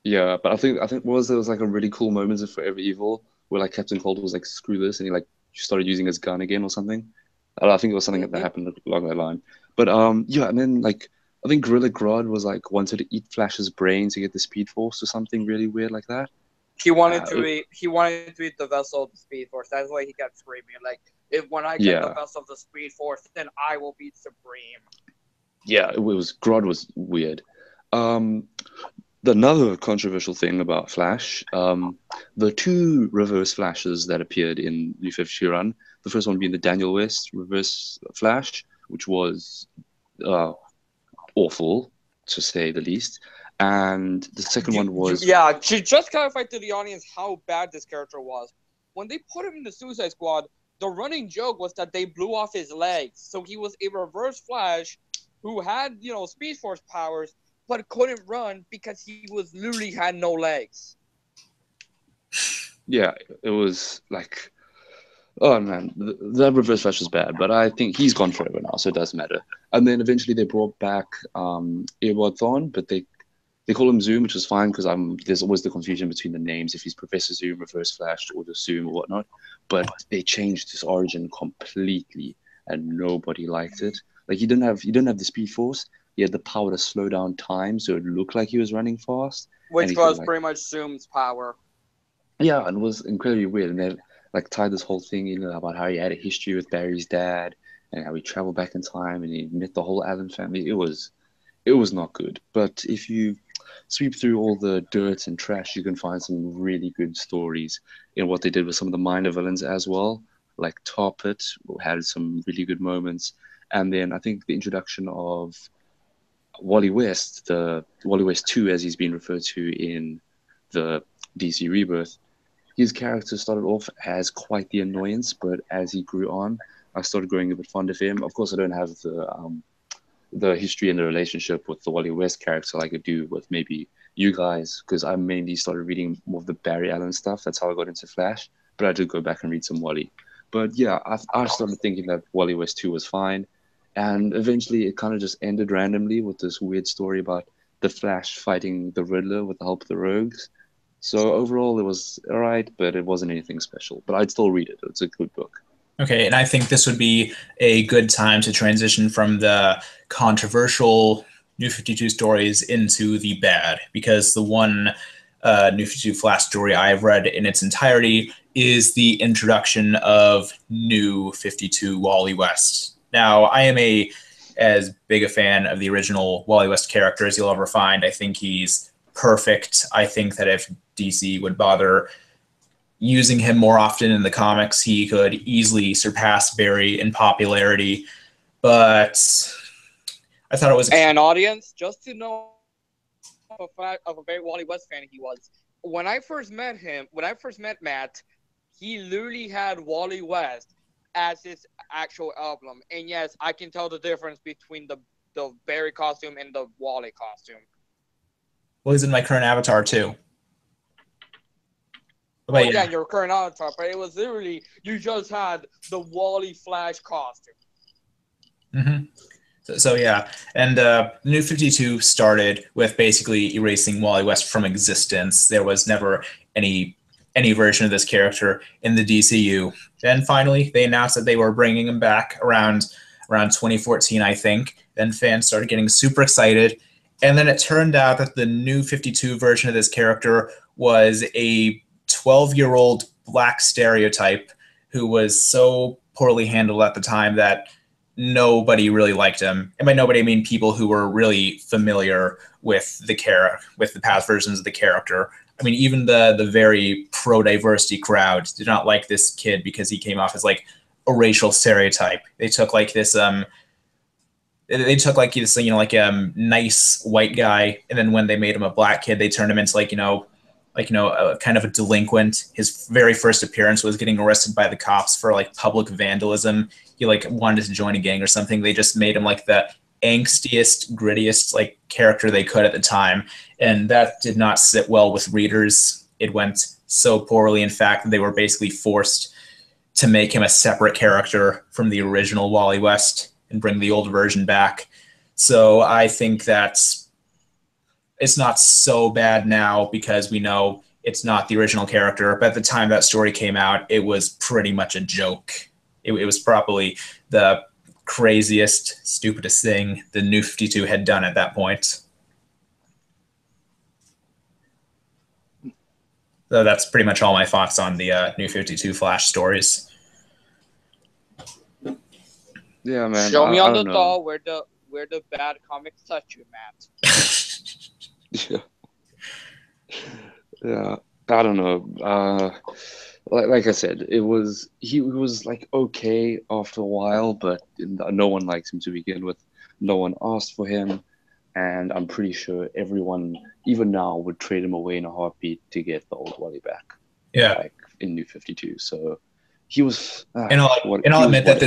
Yeah, but I think there was like a really cool moment in Forever Evil where like Captain Cold was like, screw this, and he like started using his gun again or something. I think it was something that happened along that line. But yeah, and then like I think Gorilla Grodd was like wanted to eat Flash's brain to get the Speed Force or something really weird like that. He wanted to eat the vessel of the Speed Force. That's why he kept screaming like, when I get the vessel of the Speed Force, then I will be supreme. Yeah, Grodd was weird. Another controversial thing about Flash, the two Reverse Flashes that appeared in New 52 run, the first one being the Daniel West Reverse Flash, which was awful, to say the least. And the second one was... Yeah, to just clarify to the audience how bad this character was. When they put him in the Suicide Squad, the running joke was that they blew off his legs. So he was a Reverse Flash who had, Speed Force powers, but couldn't run because he literally had no legs. Yeah, it was like... Oh, man, the Reverse Flash was bad, but I think he's gone forever now, so it doesn't matter. And then eventually they brought back Eobard Thawne, but they call him Zoom, which is fine because there's always the confusion between the names if he's Professor Zoom, Reverse Flash, or just Zoom or whatnot. But they changed his origin completely, and nobody liked it. Like he didn't have the Speed Force. He had the power to slow down time, so it looked like he was running fast. Which was pretty much Zoom's power. Yeah, and it was incredibly weird. And they like tied this whole thing in about how he had a history with Barry's dad and how he traveled back in time and he met the whole Allen family. It was not good. But if you sweep through all the dirt and trash, you can find some really good stories in what they did with some of the minor villains as well. Like Tarpit had some really good moments. And then I think the introduction of Wally West, the Wally West 2, as he's been referred to in the DC Rebirth, his character started off as quite the annoyance, but as he grew on, I started growing a bit fond of him. Of course, I don't have the history and the relationship with the Wally West character like I do with maybe you guys, because I mainly started reading more of the Barry Allen stuff. That's how I got into Flash, but I did go back and read some Wally. But yeah, I started thinking that Wally West 2 was fine. And eventually it kind of just ended randomly with this weird story about the Flash fighting the Riddler with the help of the Rogues. So overall, it was all right, but it wasn't anything special. But I'd still read it. It's a good book. Okay, and I think this would be a good time to transition from the controversial New 52 stories into the bad, because the one New 52 Flash story I've read in its entirety is the introduction of New 52 Wally West. Now, I am as big a fan of the original Wally West character as you'll ever find. I think he's perfect. I think that if DC would bother using him more often in the comics, he could easily surpass Barry in popularity. But I thought it was an audience just to know of a very Wally West fan he was. When I first met Matt, he literally had Wally West as his actual emblem. And yes, I can tell the difference between the Barry costume and the Wally costume. Well, he's in my current avatar too. But yeah, your current avatar, but it was literally, you just had the Wally Flash costume. Mm-hmm. So yeah, and New 52 started with basically erasing Wally West from existence. There was never any version of this character in the DCU. Then finally, they announced that they were bringing him back around 2014, I think. Then fans started getting super excited, and then it turned out that the New 52 version of this character was a 12-year-old black stereotype who was so poorly handled at the time that nobody really liked him. And by nobody, I mean people who were really familiar with the past versions of the character. I mean, even the very pro-diversity crowd did not like this kid because he came off as like a racial stereotype. They took like this nice white guy, and then when they made him a black kid, they turned him into kind of a delinquent. His very first appearance was getting arrested by the cops for like public vandalism. He like wanted to join a gang or something. They just made him like the angstiest, grittiest like character they could at the time, and that did not sit well with readers. It went so poorly, in fact, that they were basically forced to make him a separate character from the original Wally West and bring the old version back. So I think that's it's not so bad now because we know it's not the original character. But at the time that story came out, it was pretty much a joke. It was probably the craziest, stupidest thing the New 52 had done at that point. So that's pretty much all my thoughts on the New 52 Flash stories. Yeah, man. Show me on the doll where the bad comics touch you, Yeah. Matt. Yeah. I don't know. Like I said, he was like okay after a while, but no one likes him to begin with. No one asked for him, and I'm pretty sure everyone, even now, would trade him away in a heartbeat to get the old Wally back. Yeah, like in New 52. So he was. I'll admit that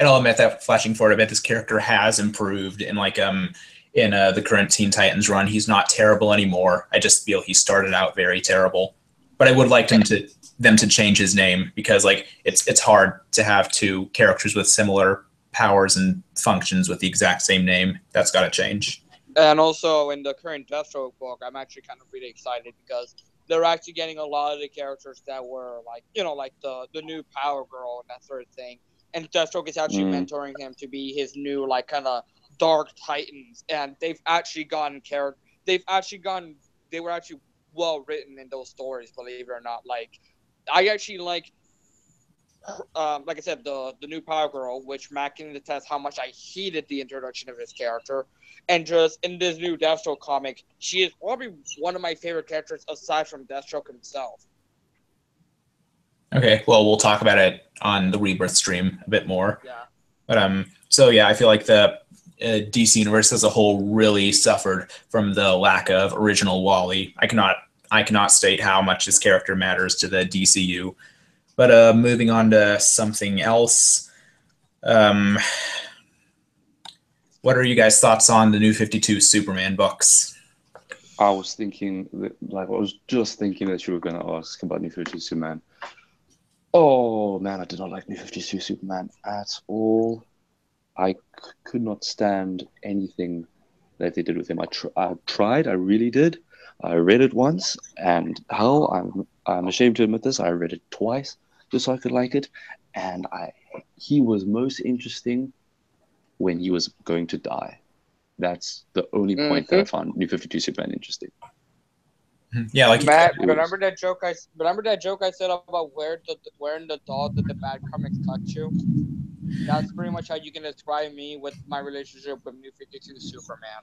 I'll admit that flashing forward a bit, this character has improved in the current Teen Titans run. He's not terrible anymore. I just feel he started out very terrible. But I would like them to change his name because it's hard to have two characters with similar powers and functions with the exact same name. That's got to change. And also in the current Deathstroke book, I'm actually kind of really excited because they're actually getting a lot of the characters that were like the new Power Girl and that sort of thing. And Deathstroke is actually mentoring him to be his new kind of Dark Titans. And they were actually well written in those stories, believe it or not. I actually like I said, the new Power Girl, which Matt can attest how much I hated the introduction of his character. And just in this new Deathstroke comic, she is probably one of my favorite characters aside from Deathstroke himself. Okay, well, we'll talk about it on the Rebirth stream a bit more. Yeah. But so yeah, I feel like the DC universe as a whole really suffered from the lack of original Wally. I cannot state how much this character matters to the DCU. But moving on to something else, what are you guys' thoughts on the New 52 Superman books? I was just thinking that you were going to ask about New 52 Superman. Oh man, I did not like New 52 Superman at all. I could not stand anything that they did with him. I tried, I really did. I read it once, and I'm ashamed to admit this. I read it twice just so I could like it, and he was most interesting when he was going to die. That's the only point that I found New 52 Superman interesting. Yeah, like Matt, remember that joke I said about where in the doll did the bad comics touch you? That's pretty much how you can describe me with my relationship with New 52 Superman.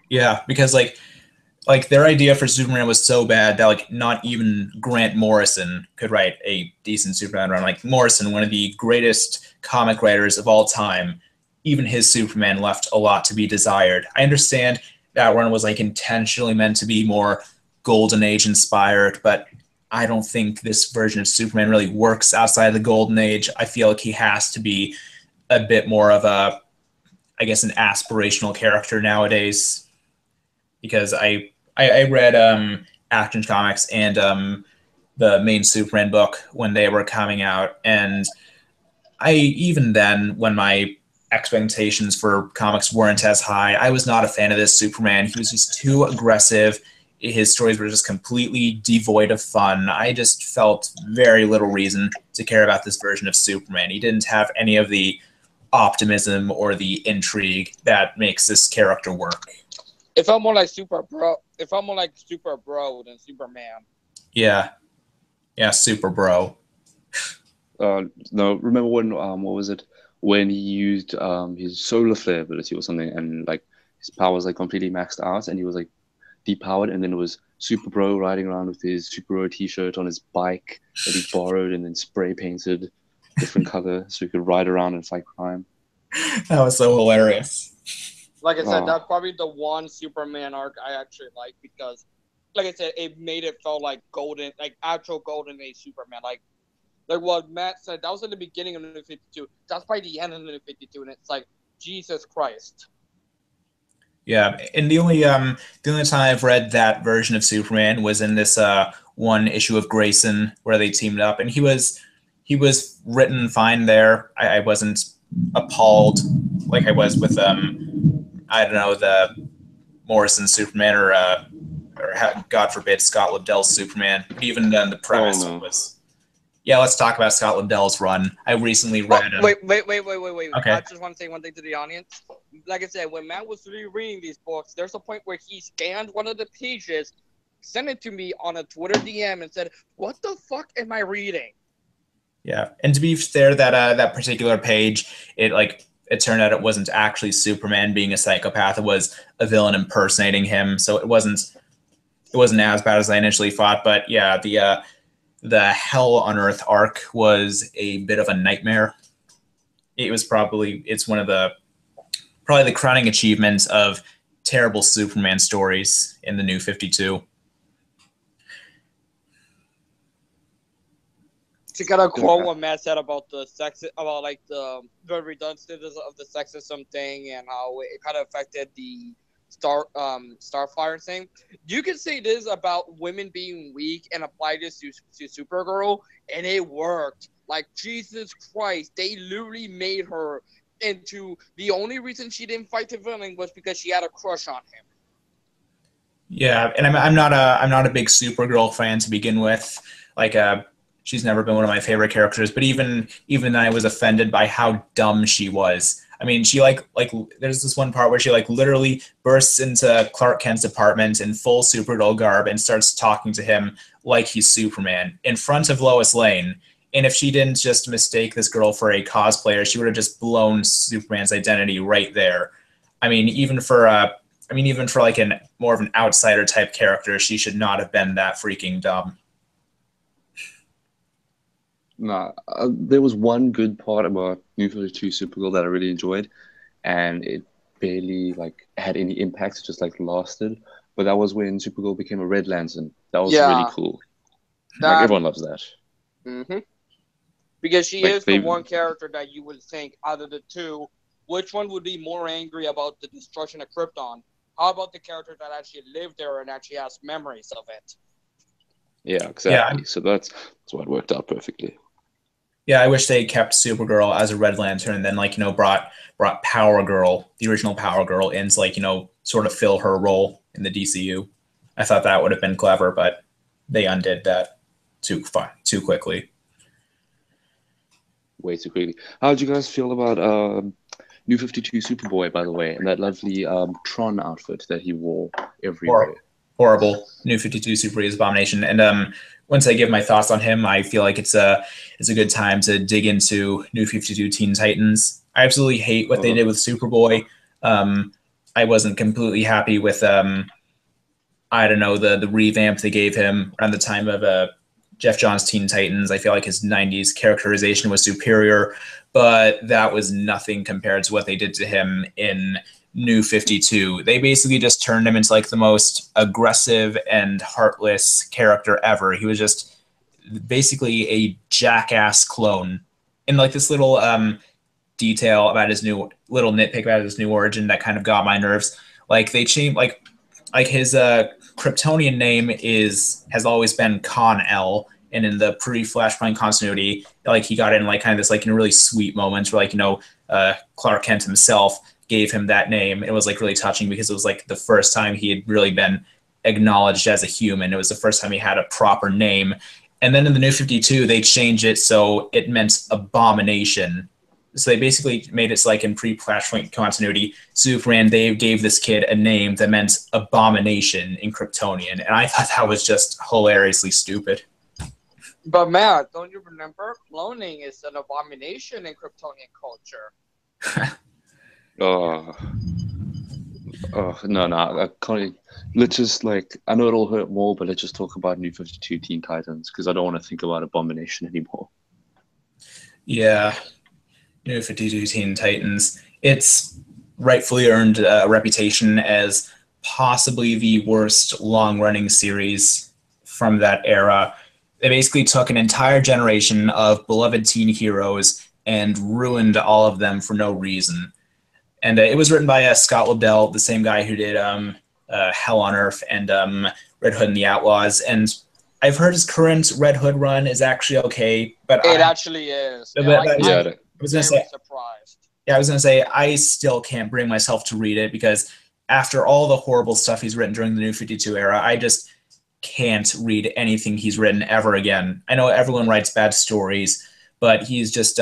Yeah, because like their idea for Superman was so bad that like not even Grant Morrison could write a decent Superman run. Like Morrison, one of the greatest comic writers of all time, even his Superman left a lot to be desired. I understand that run was like intentionally meant to be more Golden Age inspired, but I don't think this version of Superman really works outside of the Golden Age. I feel like he has to be a bit more of a, I guess, an aspirational character nowadays. Because I read Action Comics and the main Superman book when they were coming out, and even then, when my expectations for comics weren't as high, I was not a fan of this Superman. He was just too aggressive. His stories were just completely devoid of fun. I just felt very little reason to care about this version of Superman. He didn't have any of the optimism or the intrigue that makes this character work. If I'm more like Super Bro than Superman. Yeah, Super Bro. No, remember when what was it? When he used his solar flare ability or something, and like his power was like completely maxed out, and he was like depowered, and then it was Super Bro riding around with his Super Bro t-shirt on his bike that he borrowed and then spray painted different color so he could ride around and fight crime. That was so hilarious. Like I said, that's probably the one Superman arc I actually like because, like I said, it made it feel like golden, like actual Golden Age Superman. Like what Matt said, that was in the beginning of New 52. That's by the end of New 52, and it's like, Jesus Christ. Yeah, and the only time I've read that version of Superman was in this one issue of Grayson where they teamed up, and he was written fine there. I wasn't appalled like I was with I don't know, the Morrison Superman or God forbid Scott Lobdell's Superman. Even then, the premise was. Yeah, let's talk about Scott Lobdell's run. I recently read. Wait. Okay. I just want to say one thing to the audience. Like I said, when Matt was rereading these books, there's a point where he scanned one of the pages, sent it to me on a Twitter DM, and said, "What the fuck am I reading?" Yeah, and to be fair, that particular page, it turned out it wasn't actually Superman being a psychopath. It was a villain impersonating him. So it wasn't as bad as I initially thought. But yeah, the Hell on Earth arc was a bit of a nightmare. It's one of the crowning achievements of terrible Superman stories in the New 52. To kind of quote what Matt said about the redundancy of the sexism thing and how it kind of affected the Starfire thing. You can say this about women being weak and apply this to Supergirl, and it worked. Like, Jesus Christ, they literally made her into the only reason she didn't fight the villain was because she had a crush on him. Yeah, and I'm not a big Supergirl fan to begin with. Like, she's never been one of my favorite characters. But even then, I was offended by how dumb she was. I mean, she like there's this one part where she literally bursts into Clark Kent's apartment in full Supergirl garb and starts talking to him like he's Superman in front of Lois Lane. And if she didn't just mistake this girl for a cosplayer, she would have just blown Superman's identity right there. I mean, even for like more of an outsider type character, she should not have been that freaking dumb. Nah, there was one good part about New 52 Supergirl that I really enjoyed, and it barely had any impact. It just lasted. But that was when Supergirl became a Red Lantern. That was really cool. Everyone loves that. Mm-hmm. Because she is the one character that you would think out of the two, which one would be more angry about the destruction of Krypton? How about the character that actually lived there and actually has memories of it? Yeah, exactly. Yeah. So that's why it worked out perfectly. Yeah, I wish they kept Supergirl as a Red Lantern and then like, brought Power Girl, the original Power Girl, in to like, sort of fill her role in the DCU. I thought that would have been clever, but they undid that too quickly. Way too quickly. How did you guys feel about New 52 Superboy, by the way, and that lovely Tron outfit that he wore everywhere? Horrible. New 52 Super is Abomination. And once I give my thoughts on him, I feel like it's a good time to dig into New 52 Teen Titans. I absolutely hate what they did with Superboy. I wasn't completely happy with I don't know, the revamp they gave him around the time of Jeff Johns' Teen Titans. I feel like his 90s characterization was superior, but that was nothing compared to what they did to him in New 52. They basically just turned him into like the most aggressive and heartless character ever. He was just basically a jackass clone. And like this little detail about his new little nitpick about his new origin that kind of got my nerves. Like they changed like his Kryptonian name has always been Kon-El, and in the pre-Flashpoint continuity, like he got in like kind of this like in really sweet moments where like Clark Kent himself gave him that name. It was like really touching because it was like the first time he had really been acknowledged as a human. It was the first time he had a proper name. And then in the New 52, they changed it so it meant Abomination. So they basically made it so like in pre-Flashpoint continuity, Superman, they gave this kid a name that meant Abomination in Kryptonian. And I thought that was just hilariously stupid. But Matt, don't you remember? Cloning is an abomination in Kryptonian culture. No, I can't. Let's just like, I know it'll hurt more, but let's just talk about New 52 Teen Titans because I don't want to think about Abomination anymore. Yeah. New 52 Teen Titans. It's rightfully earned a reputation as possibly the worst long-running series from that era. They basically took an entire generation of beloved teen heroes and ruined all of them for no reason. And it was written by Scott Lobdell, the same guy who did Hell on Earth and Red Hood and the Outlaws. And I've heard his current Red Hood run is actually okay, but it actually is. I was gonna say, surprised. Yeah, I was gonna say I still can't bring myself to read it because after all the horrible stuff he's written during the New 52 era, I just can't read anything he's written ever again. I know everyone writes bad stories, but he's just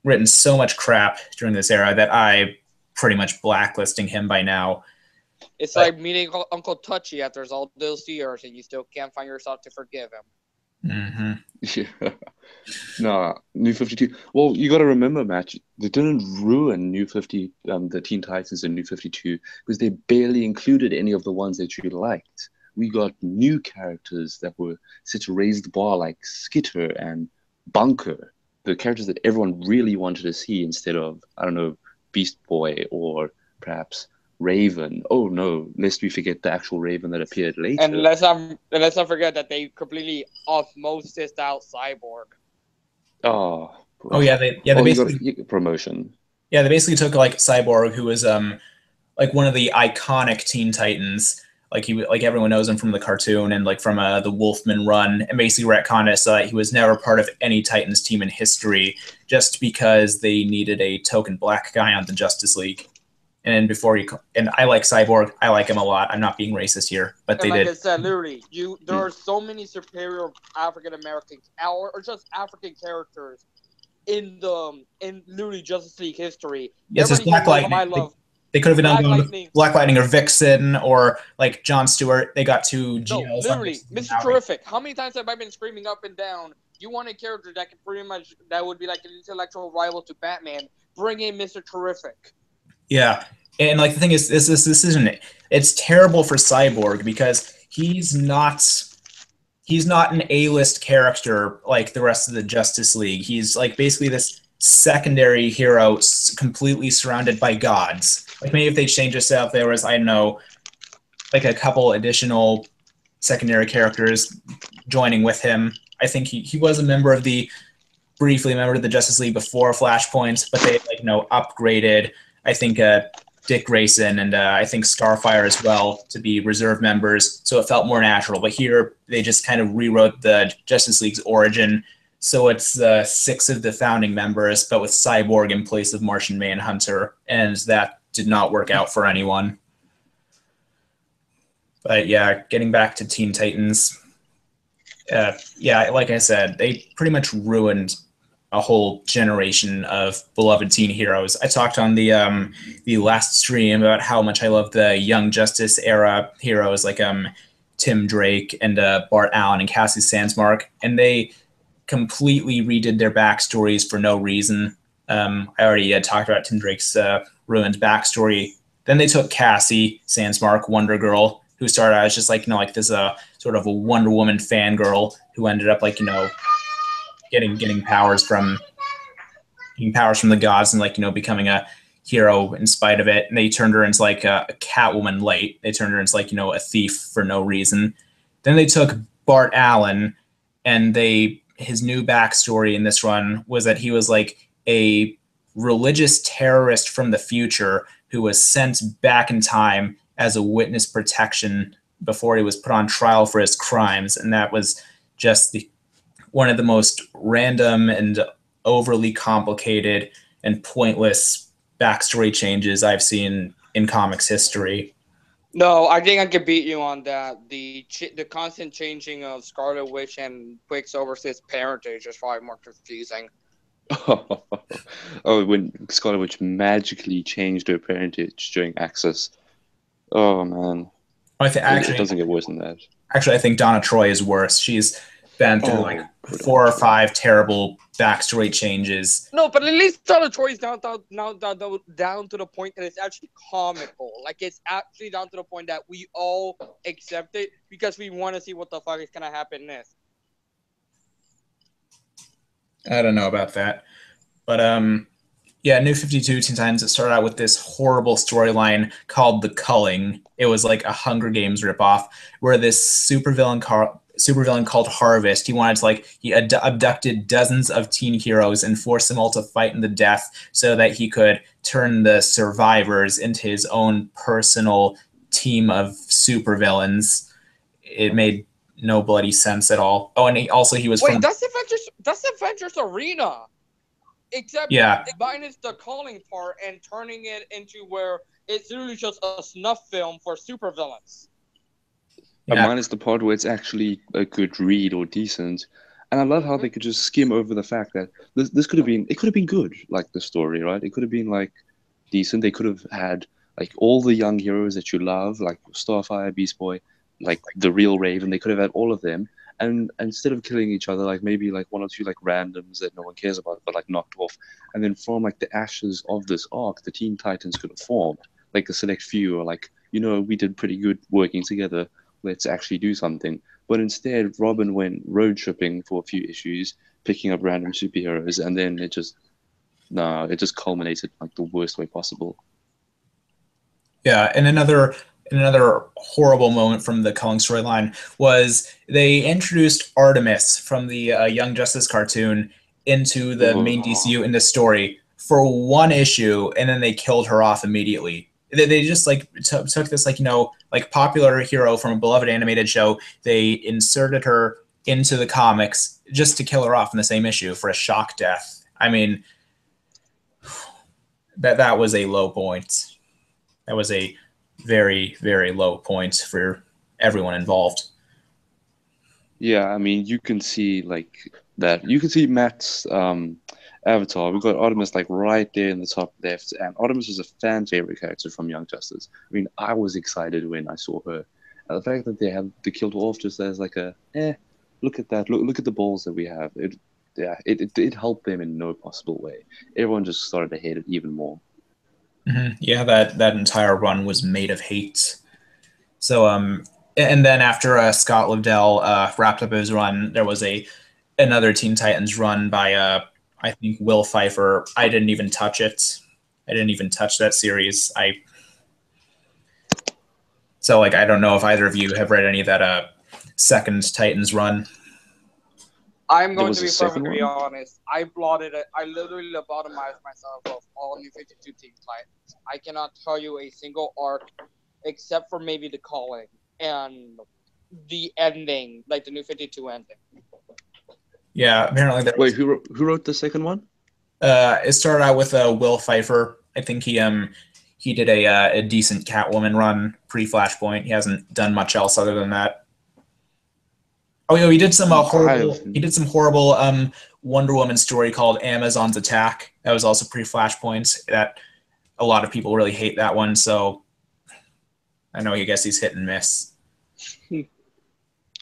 written so much crap during this era that I pretty much blacklisting him by now. It's like meeting Uncle Touchy after all those years and you still can't find yourself to forgive him. Mm-hmm. Yeah. No, New 52. Well, you got to remember, Matt, they didn't ruin New 50, the Teen Titans in New 52 because they barely included any of the ones that you liked. We got new characters that were set to raise the bar, like Skitter and Bunker, the characters that everyone really wanted to see instead of, I don't know, Beast Boy or perhaps Raven. Oh no, lest we forget the actual Raven that appeared later. And let's not forget that they completely osmosis out Cyborg. Oh yeah, they basically got promotion. Yeah, they basically took like Cyborg, who was like one of the iconic Teen Titans. Like everyone knows him from the cartoon and like from the Wolfman run, and basically retconned it so that he was never part of any Titans team in history, just because they needed a token black guy on the Justice League. And and I like Cyborg, I like him a lot. I'm not being racist here, but they did. Like I said, literally, there are so many superior African Americans or just African characters in literally Justice League history. Yes, it's Black Lightning. They could have done Black Lightning or Vixen or like John Stewart. They got two GLs. No, literally, Mr. Terrific. How many times have I been screaming up and down? You want a character that can pretty much that would be like an intellectual rival to Batman? Bring in Mr. Terrific. Yeah, and like the thing is, this isn't it. It's terrible for Cyborg because he's not an A-list character like the rest of the Justice League. He's like basically this secondary hero completely surrounded by gods. Like maybe if they changed this up, there was, I don't know, like a couple additional secondary characters joining with him. I think he was briefly a member of the Justice League before Flashpoint, but they upgraded, I think, Dick Grayson and I think Starfire as well to be reserve members, so it felt more natural. But here they just kind of rewrote the Justice League's origin So it's 6 of the founding members, but with Cyborg in place of Martian Manhunter, and that did not work out for anyone. But yeah, getting back to Teen Titans, yeah, like I said, they pretty much ruined a whole generation of beloved teen heroes. I talked on the last stream about how much I love the Young Justice era heroes like Tim Drake and Bart Allen and Cassie Sandsmark, and they completely redid their backstories for no reason. I already talked about Tim Drake's ruined backstory. Then they took Cassie Sandsmark, Wonder Girl, who started out as just like like this sort of a Wonder Woman fangirl who ended up like getting powers from the gods and becoming a hero in spite of it. And they turned her into like a Catwoman late. They turned her into like a thief for no reason. Then they took Bart Allen, and his new backstory in this run was that he was like a religious terrorist from the future who was sent back in time as a witness protection before he was put on trial for his crimes. And that was just one of the most random and overly complicated and pointless backstory changes I've seen in comics history. No, I think I could beat you on that. The constant changing of Scarlet Witch and Quicksilver's parentage is probably more confusing. Oh, when Scarlet Witch magically changed her parentage during Axis. Oh man, it doesn't get worse than that. Actually, I think Donna Troy is worse. She's been through 4 or 5 terrible backstory changes. No, but at least Donna Troy is down to the point that it's actually comical. Like, it's actually down to the point that we all accept it because we want to see what the fuck is gonna happen next. I don't know about that, but yeah, New 52 Teen Titans, it started out with this horrible storyline called The Culling. It was like a Hunger Games ripoff where this supervillain called Harvest, he abducted dozens of teen heroes and forced them all to fight in the death so that he could turn the survivors into his own personal team of supervillains. It made no bloody sense at all. Oh, and he was that's Avengers Arena. Except minus the calling part and turning it into where it's literally just a snuff film for supervillains. Minus the part where it's actually a good read or decent. And I love how they could just skim over the fact that this could have been good, like the story, right? It could have been like decent. They could have had like all the young heroes that you love, like Starfire, Beast Boy, like the real Raven. They could have had all of them. And instead of killing each other, like maybe like 1 or 2 like randoms that no one cares about, but like knocked off, and then from like the ashes of this arc, the Teen Titans could have formed like a select few, or like we did pretty good working together. Let's actually do something. But instead, Robin went road tripping for a few issues, picking up random superheroes, and then it just culminated like the worst way possible. Yeah, and another horrible moment from the Culling storyline was they introduced Artemis from the Young Justice cartoon into the main DCU in the story for 1 issue, and then they killed her off immediately. They just like took this like popular hero from a beloved animated show. They inserted her into the comics just to kill her off in the same issue for a shock death. I mean, that was a low point. That was a very, very low point for everyone involved. Yeah, I mean, you can see like that. You can see Matt's avatar. We've got Artemis like right there in the top left, and Artemis was a fan favorite character from Young Justice. I mean, I was excited when I saw her. And the fact that they killed her off just as like look at that, look at the balls that we have. It helped them in no possible way. Everyone just started to hate it even more. Mm-hmm. Yeah, that entire run was made of hate. So and then after Scott Lobdell wrapped up his run, there was another Teen Titans run by I think Will Pfeiffer. I didn't even touch it. I didn't even touch that series. So I don't know if either of you have read any of that second Titans run. I'm going to be perfectly honest. I literally lobotomized myself of all New 52 Teen Titans. I cannot tell you a single arc except for maybe the Calling and the ending, like the New 52 ending. Yeah, apparently there Wait, was. who wrote the second one? It started out with Will Pfeiffer. I think he did a decent Catwoman run pre-Flashpoint. He hasn't done much else other than that. Oh, yeah, he did some I've horrible Wonder Woman story called Amazon's Attack. That was also pre-Flashpoint. That a lot of people really hate that one. So I know. I guess he's hit and miss.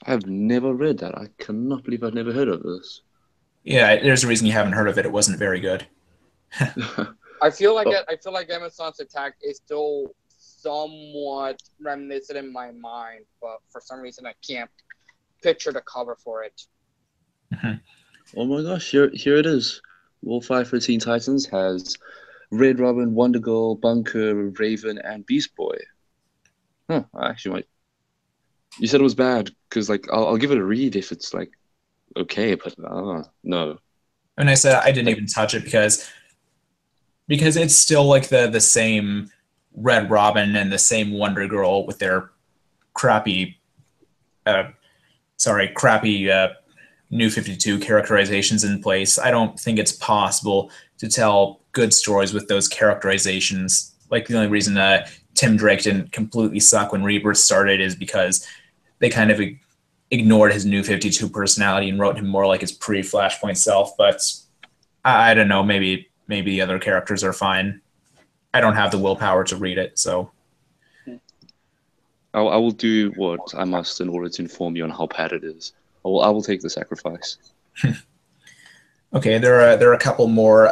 I've never read that. I cannot believe I've never heard of this. Yeah, there's a reason you haven't heard of it. It wasn't very good. I feel like Oh. I feel like Amazon's Attack is still somewhat reminiscent in my mind, but for some reason I can't picture the cover for it. Oh my gosh, here it is. Will Pfeiffer Teen Titans has Red Robin, Wonder Girl, Bunker, Raven, and Beast Boy. Huh, I actually might. You said it was bad because like I'll give it a read if it's like okay, but no. And I said I didn't even touch it because it's still like the same Red Robin and the same Wonder Girl with their crappy, crappy New 52 characterizations in place. I don't think it's possible to tell good stories with those characterizations. Like the only reason Tim Drake didn't completely suck when Rebirth started is because they kind of ignored his New 52 personality and wrote him more like his pre-Flashpoint self. But I don't know. Maybe the other characters are fine. I don't have the willpower to read it, so. I will do what I must in order to inform you on how bad it is. I will take the sacrifice. Okay, there are a couple more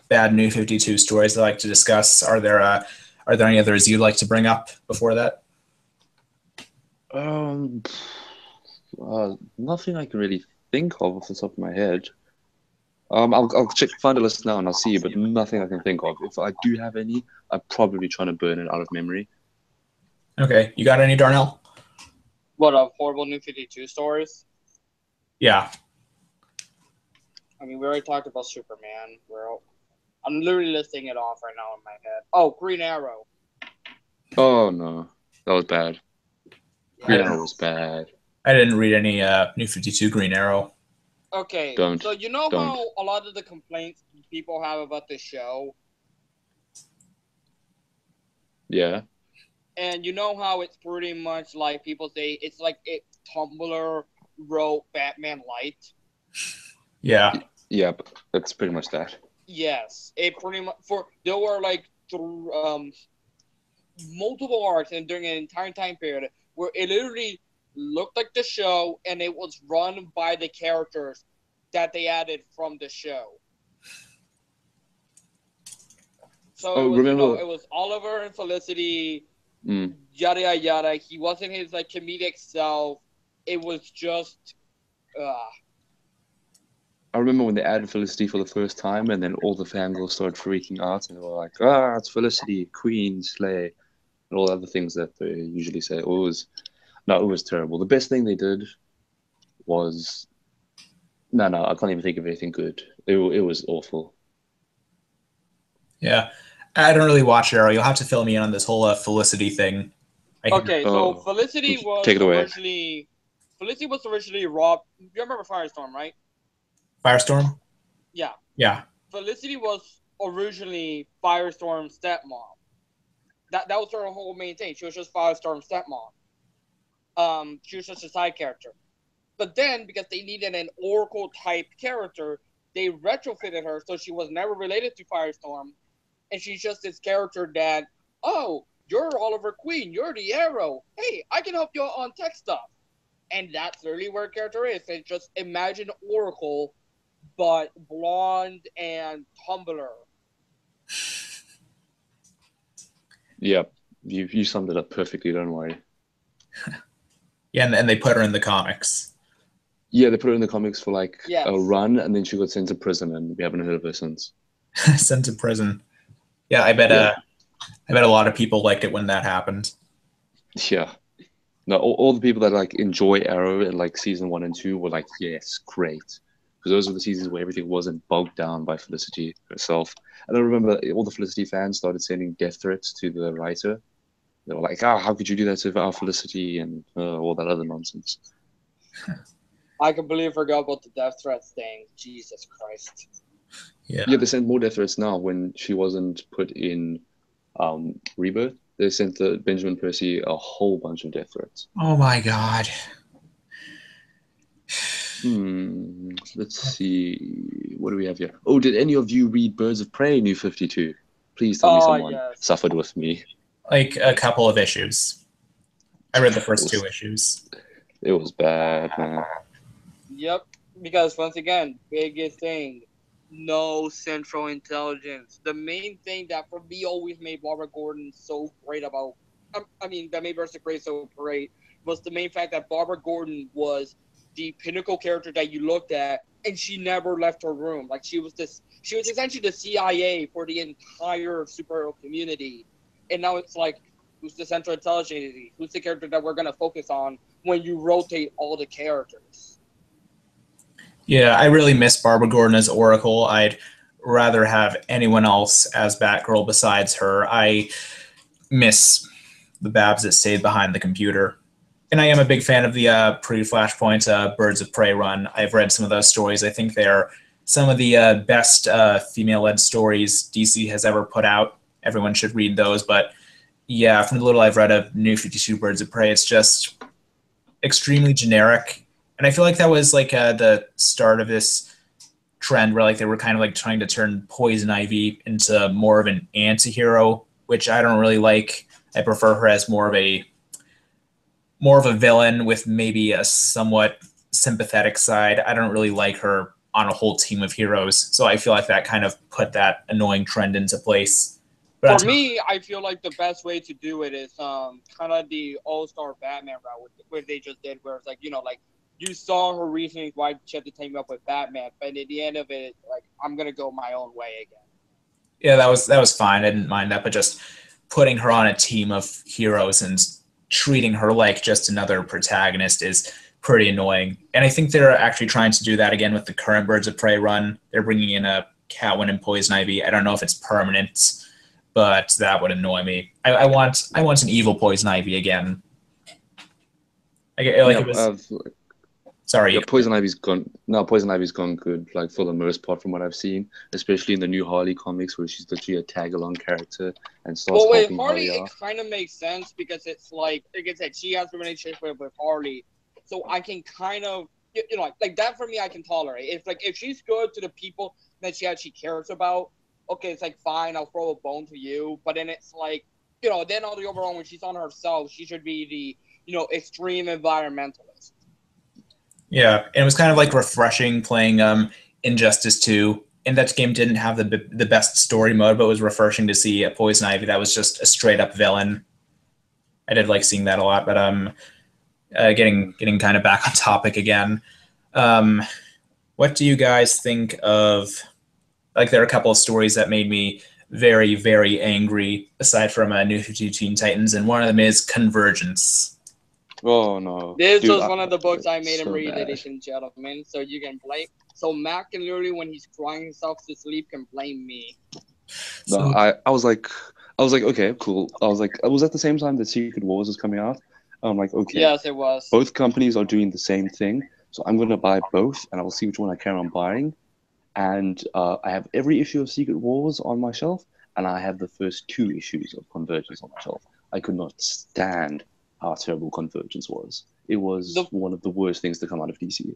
bad New 52 stories I'd like to discuss. Are there any others you'd like to bring up before that? Nothing I can really think of off the top of my head. I'll find a list now and I'll see, but nothing I can think of. If I do have any, I'm probably trying to burn it out of memory. Okay, you got any, Darnell? What of horrible New 52 stories? Yeah. I mean, we already talked about Superman. I'm literally listing it off right now in my head. Oh, Green Arrow. Oh no, that was bad. Green Yeah. Arrow was bad. I didn't read any New 52 Green Arrow. Okay, Don't. so you know how a lot of the complaints people have about the show, Yeah. and you know how it's pretty much like people say it's like Tumblr wrote Batman Light. Yeah. Yep. That's pretty much that. Yes, it pretty much there were like multiple arcs and during an entire time period where it literally looked like the show and it was run by the characters that they added from the show. So it was Oliver and Felicity, yada yada yada. He wasn't his like comedic self. It was just. I remember when they added Felicity for the first time, and then all the fangirls started freaking out, and they were like, it's Felicity, Queen, Slay, and all the other things that they usually say. It was terrible. The best thing they did was... No, I can't even think of anything good. It was awful. Yeah. I don't really watch Arrow. You'll have to fill me in on this whole Felicity thing. So Felicity was take it away. Felicity was originally Rob. You remember Firestorm, right? Firestorm? Yeah. Yeah. Felicity was originally Firestorm's stepmom. That was her whole main thing. She was just Firestorm's stepmom. She was just a side character. But then, because they needed an Oracle type character, they retrofitted her so she was never related to Firestorm, and she's just this character that, oh, you're Oliver Queen, you're the Arrow. Hey, I can help you on tech stuff. And that's literally where her character is. And just imagine Oracle, but blonde and Tumblr. Yep, you summed it up perfectly. Don't worry. Yeah, and they put her in the comics. Yeah, they put her in the comics for a run, and then she got sent to prison, and we haven't heard of her since. Sent to prison. Yeah, I bet a lot of people liked it when that happened. Yeah. No, all the people that enjoy Arrow in season 1 and 2 were like, yes, great. Because those were the seasons where everything wasn't bogged down by Felicity herself. And I remember all the Felicity fans started sending death threats to the writer. They were like, how could you do that to our Felicity and all that other nonsense. I completely forgot about the death threats thing. Jesus Christ. Yeah. Yeah, they sent more death threats now when she wasn't put in Rebirth. They sent Benjamin Percy a whole bunch of death threats. Oh my God. Let's see. What do we have here? Oh, did any of you read Birds of Prey New 52? Please tell me someone Yes. suffered with me. Like a couple of issues. I read the It first was- 2 issues. It was bad, man. Yep. Because once again, biggest thing, no central intelligence. The main thing that for me always made Barbara Gordon so great about, I mean, that made Berserk Grey so great was the main fact that Barbara Gordon was the pinnacle character that you looked at, and she never left her room. Like she was essentially the CIA for the entire superhero community, and now it's like, who's the central intelligence agency? Who's the character that we're gonna focus on when you rotate all the characters? Yeah, I really miss Barbara Gordon as Oracle. I'd rather have anyone else as Batgirl besides her. I miss the Babs that stayed behind the computer. And I am a big fan of the pre-Flashpoint Birds of Prey run. I've read some of those stories. I think they're some of the best female-led stories DC has ever put out. Everyone should read those. But yeah, from the little I've read of New 52 Birds of Prey, it's just extremely generic. And I feel like that was like the start of this trend where like they were kind of like trying to turn Poison Ivy into more of an anti-hero, which I don't really like. I prefer her as more of a villain with maybe a somewhat sympathetic side. I don't really like her on a whole team of heroes. So I feel like that kind of put that annoying trend into place. But For me, I feel like the best way to do it is kind of the All-Star Batman route, where they just did, where it's like, like you saw her reasoning why she had to team up with Batman, but at the end of it, like, I'm gonna go my own way again. yeah, that was fine. I didn't mind that, but just putting her on a team of heroes and treating her like just another protagonist is pretty annoying. And I think they're actually trying to do that again with the current Birds of Prey run. They're bringing in a Catwoman and Poison Ivy. I don't know if it's permanent, but that would annoy me. I want an evil Poison Ivy again. Sorry. Yeah, Poison Ivy's gone. No, Poison Ivy's gone good, like for the most part, from what I've seen, especially in the new Harley comics, where she's literally a tag-along character and starts Well, with helping Harley, Harley out. it kind of makes sense because it's like I said, she has a relationship with Harley, so I can kind of, like that for me, I can tolerate. If she's good to the people that she actually cares about, okay, it's like fine, I'll throw a bone to you. But then it's like, then on the overall, when she's on herself, she should be the extreme environmentalist. Yeah, and it was kind of like refreshing playing Injustice 2. And that game didn't have the best story mode, but it was refreshing to see a Poison Ivy that was just a straight up villain. I did like seeing that a lot, but getting kind of back on topic again. What do you guys think of? Like, there are a couple of stories that made me very, very angry, aside from New 52 Teen Titans, and one of them is Convergence. Oh no! This Dude, was one of the books I made him so read, bad. ladies and gentlemen. So you can blame. So Matt can literally, when he's crying himself to sleep, can blame me. No, I was like, okay, cool. I was like, it was at the same time that Secret Wars was coming out. I'm like, okay, Yes, it was. both companies are doing the same thing, so I'm gonna buy both, and I will see which one I carry on buying. And I have every issue of Secret Wars on my shelf, and I have the first 2 issues of Convergence on my shelf. I could not stand how terrible Convergence was. It was one of the worst things to come out of DC.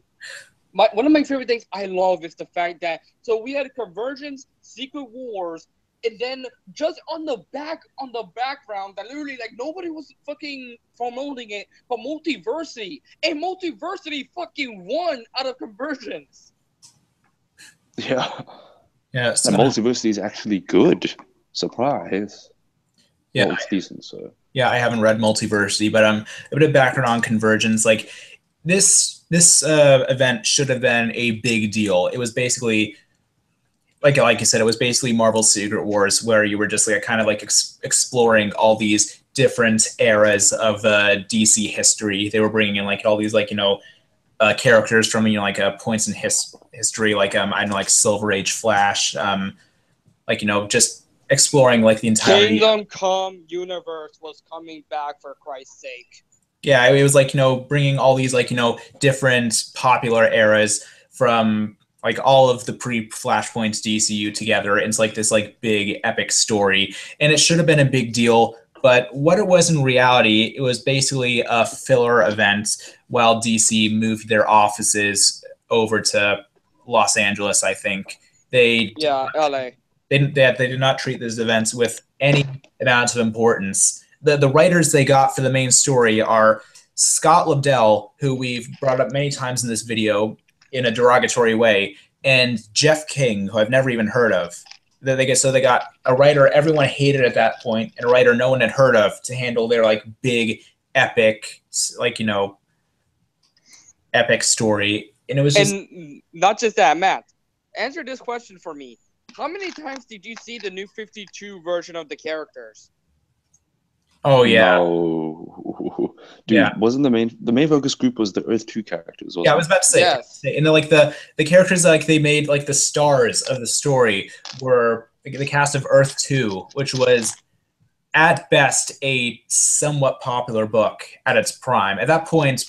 One of my favorite things I love is the fact that we had Convergence, Secret Wars, and then just on the background that literally like nobody was fucking promoting it, but Multiversity, and Multiversity fucking won out of Convergence. Yeah. Yeah. And Multiversity is actually good. Surprise. Yeah. Well, it's decent, so. Yeah, I haven't read Multiversity, but a bit of background on Convergence. Like this event should have been a big deal. It was basically like you said, it was basically Marvel's Secret Wars, where you were just like kind of like exploring all these different eras of DC history. They were bringing in like all these like characters from like points in history, like I don't know, like Silver Age Flash, like just exploring like the entire Kingdom Come universe was coming back, for Christ's sake. Yeah, it was like, bringing all these like, different popular eras from like all of the pre-Flashpoints DCU together into like this like big epic story. And it should have been a big deal, but what it was in reality, it was basically a filler event while DC moved their offices over to Los Angeles, I think. They Yeah, LA. they did not treat these events with any amount of importance. The writers they got for the main story are Scott Lobdell, who we've brought up many times in this video in a derogatory way, and Jeff King, who I've never even heard of. They got a writer everyone hated at that point, and a writer no one had heard of to handle their like big epic, like epic story, and it was just. And not just that, Matt. Answer this question for me. How many times did you see the new 52 version of the characters? Oh yeah. No. Dude, Yeah. wasn't the main focus group was the Earth 2 characters, wasn't Yeah, I was about to say, Yes. and then like the characters like they made like the stars of the story were the cast of Earth 2, which was at best a somewhat popular book at its prime. At that point,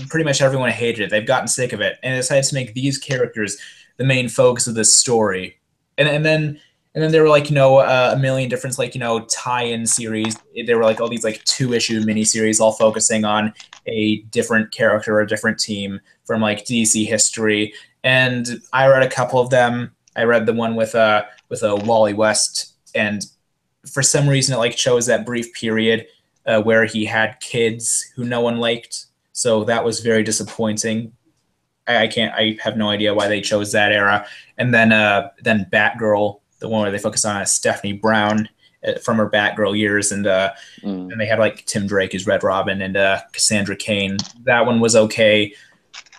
pretty much everyone hated it. They've gotten sick of it, and they decided to make these characters the main focus of this story. And then there were like a million different like tie-in series. There were like all these like 2-issue miniseries all focusing on a different character or a different team from like DC history. And I read a couple of them. I read the one with a Wally West, and for some reason it like chose that brief period where he had kids who no one liked. So that was very disappointing. I have no idea why they chose that era. And then Batgirl, the one where they focus on Stephanie Brown from her Batgirl years, and they had like Tim Drake as Red Robin and Cassandra Cain. That one was okay.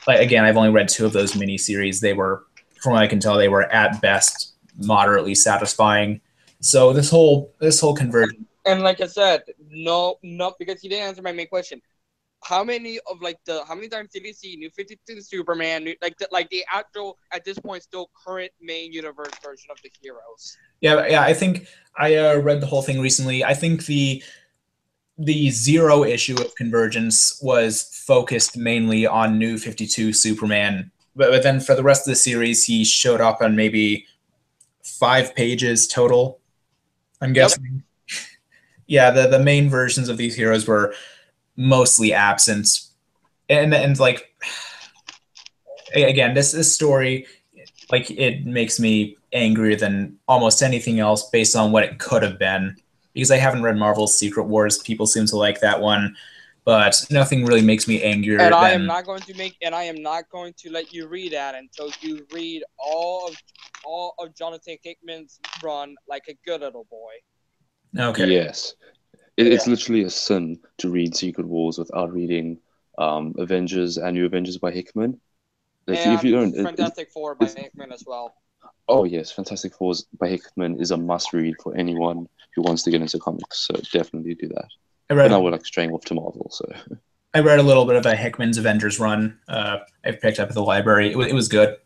Like again, I've only read 2 of those miniseries. They were, from what I can tell, they were at best moderately satisfying. So this whole conversion. And like I said, no, because you didn't answer my main question. How many times did you see New 52 Superman, like the actual at this point still current main universe version of the heroes? Yeah. I think I read the whole thing recently. I think the 0 issue of Convergence was focused mainly on New 52 Superman, but then for the rest of the series, he showed up on maybe 5 pages total, I'm guessing. Yep. Yeah, the main versions of these heroes were mostly absent, and like again, this story, like it makes me angrier than almost anything else based on what it could have been, because I haven't read Marvel's Secret Wars. People seem to like that one, but nothing really makes me angrier. And I am not going to let you read that until you read all of Jonathan Hickman's run like a good little boy. Okay. Yes. It's literally a sin to read Secret Wars without reading Avengers and New Avengers by Hickman. If you don't, Fantastic Four by Hickman as well. Oh yes, Fantastic Four by Hickman is a must-read for anyone who wants to get into comics. So definitely do that. But now we're like straying off to Marvel. So I read a little bit of a Hickman's Avengers run. I've picked up at the library. It was good.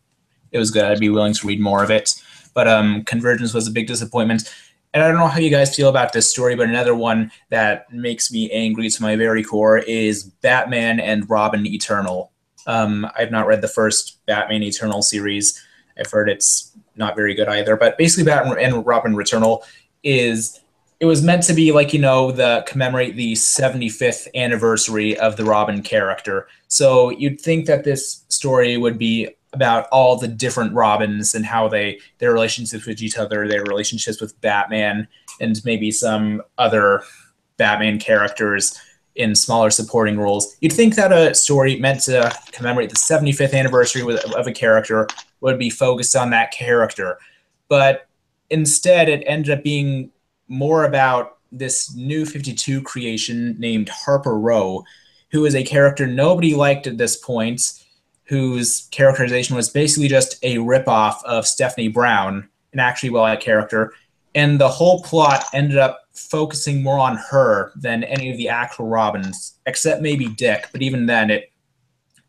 It was good. I'd be willing to read more of it. But Convergence was a big disappointment. And I don't know how you guys feel about this story, but another one that makes me angry to my very core is Batman and Robin Eternal. I've not read the first Batman Eternal series. I've heard it's not very good either. But basically, Batman and Robin Eternal was meant to be like, commemorate the 75th anniversary of the Robin character. So you'd think that this story would be about all the different Robins and how their relationships with each other, their relationships with Batman, and maybe some other Batman characters in smaller supporting roles. You'd think that a story meant to commemorate the 75th anniversary of a character would be focused on that character. But instead, it ended up being more about this New 52 creation named Harper Row, who is a character nobody liked at this point, whose characterization was basically just a ripoff of Stephanie Brown, an actually well-liked character. And the whole plot ended up focusing more on her than any of the actual Robins, except maybe Dick. But even then, it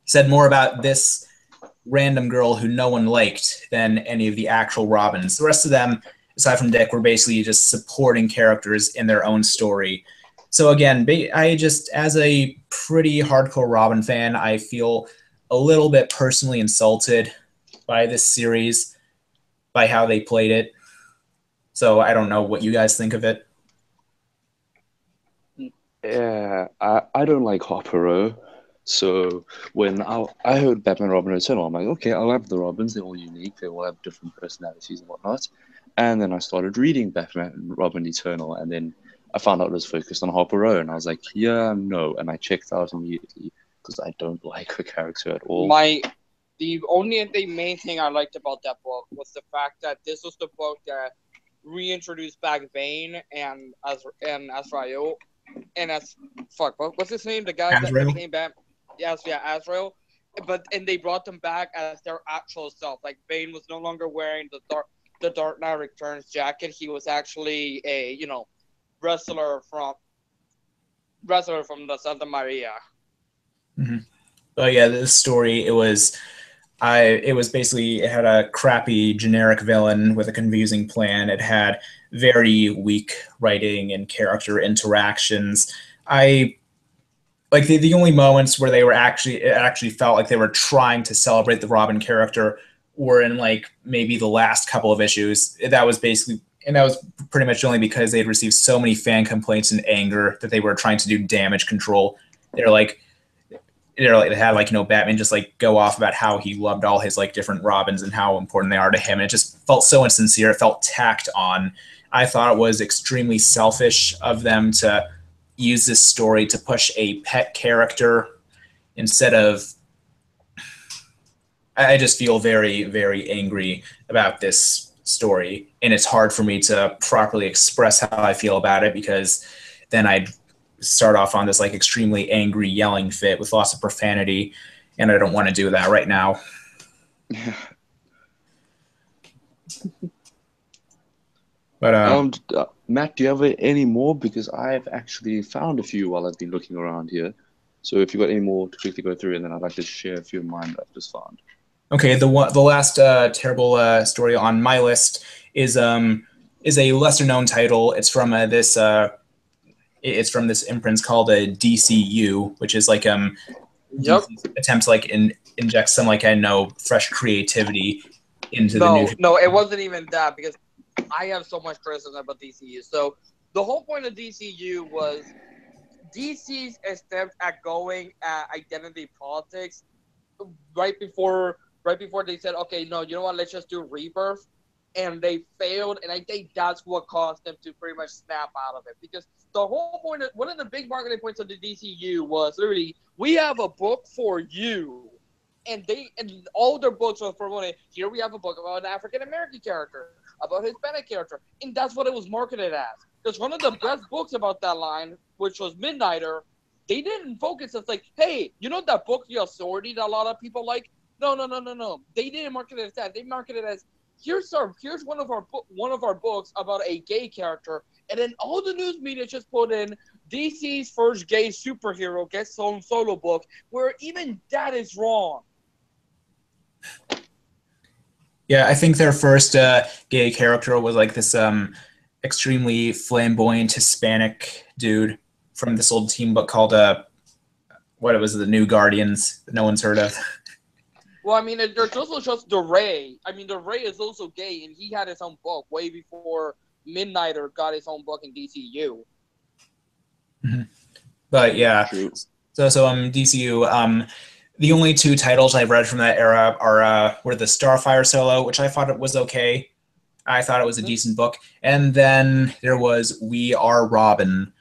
said more about this random girl who no one liked than any of the actual Robins. The rest of them, aside from Dick, were basically just supporting characters in their own story. So again, I just, as a pretty hardcore Robin fan, I feel a little bit personally insulted by this series, by how they played it. So I don't know what you guys think of it. Yeah, I don't like Harper. So when I heard Batman Robin Eternal, I'm like, okay, I love the Robins. They're all unique. They all have different personalities and whatnot. And then I started reading Batman and Robin Eternal, and then I found out it was focused on Harper, and I was like, yeah, no. And I checked out immediately because I don't like her character at all. The main thing I liked about that book was the fact that this was the book that reintroduced back Bane and Azrael and what's his name? The guy that became Batman. Yes, yeah, Azrael. And they brought them back as their actual self. Like Bane was no longer wearing the Dark Knight Returns jacket. He was actually a wrestler from the Santa Maria. Mm-hmm. But yeah, this story, it was basically, it had a crappy generic villain with a confusing plan. It had very weak writing and character interactions. I like the only moments where it actually felt like they were trying to celebrate the Robin character were in like maybe the last couple of issues. That was pretty much only because they had received so many fan complaints and anger that they were trying to do damage control. They had Batman just like go off about how he loved all his like different Robins and how important they are to him. And it just felt so insincere. It felt tacked on. I thought it was extremely selfish of them to use this story to push a pet character instead of. I just feel very, very angry about this story, and it's hard for me to properly express how I feel about it because then I'd start off on this like extremely angry yelling fit with lots of profanity, and I don't want to do that right now. But Matt, do you have any more? Because I've actually found a few while I've been looking around here. So if you've got any more to quickly go through, and then I'd like to share a few of mine that I've just found. Okay, the last terrible story on my list is a lesser known title. It's from this imprint called a DCU, which is like DC's attempt to like inject some fresh creativity into the new. No, it wasn't even that, because I have so much criticism about DCU. So the whole point of DCU was DC's attempt at going at identity politics right before they said, okay, no, you know what, let's just do Rebirth. And they failed, and I think that's what caused them to pretty much snap out of it. Because the whole point, one of the big marketing points of the DCU was literally, we have a book for you. And all their books were promoting, here we have a book about an African-American character, about a Hispanic character. And that's what it was marketed as. Because one of the best books about that line, which was Midnighter, they didn't focus. It's like, hey, you know that book, The Authority, that a lot of people like? No. They didn't market it as that. They marketed it as, here's one of our books about a gay character, and then all the news media just put in DC's first gay superhero gets own solo book, where even that is wrong. Yeah, I think their first gay character was like this extremely flamboyant Hispanic dude from this old team book called the New Guardians that no one's heard of. Well, I mean, there's also just the Ray. I mean, the Ray is also gay, and he had his own book way before Midnighter got his own book in DCU. Mm-hmm. But yeah, so DCU. The only two titles I've read from that era were the Starfire solo, which I thought it was okay. I thought it was a decent book, and then there was We Are Robin.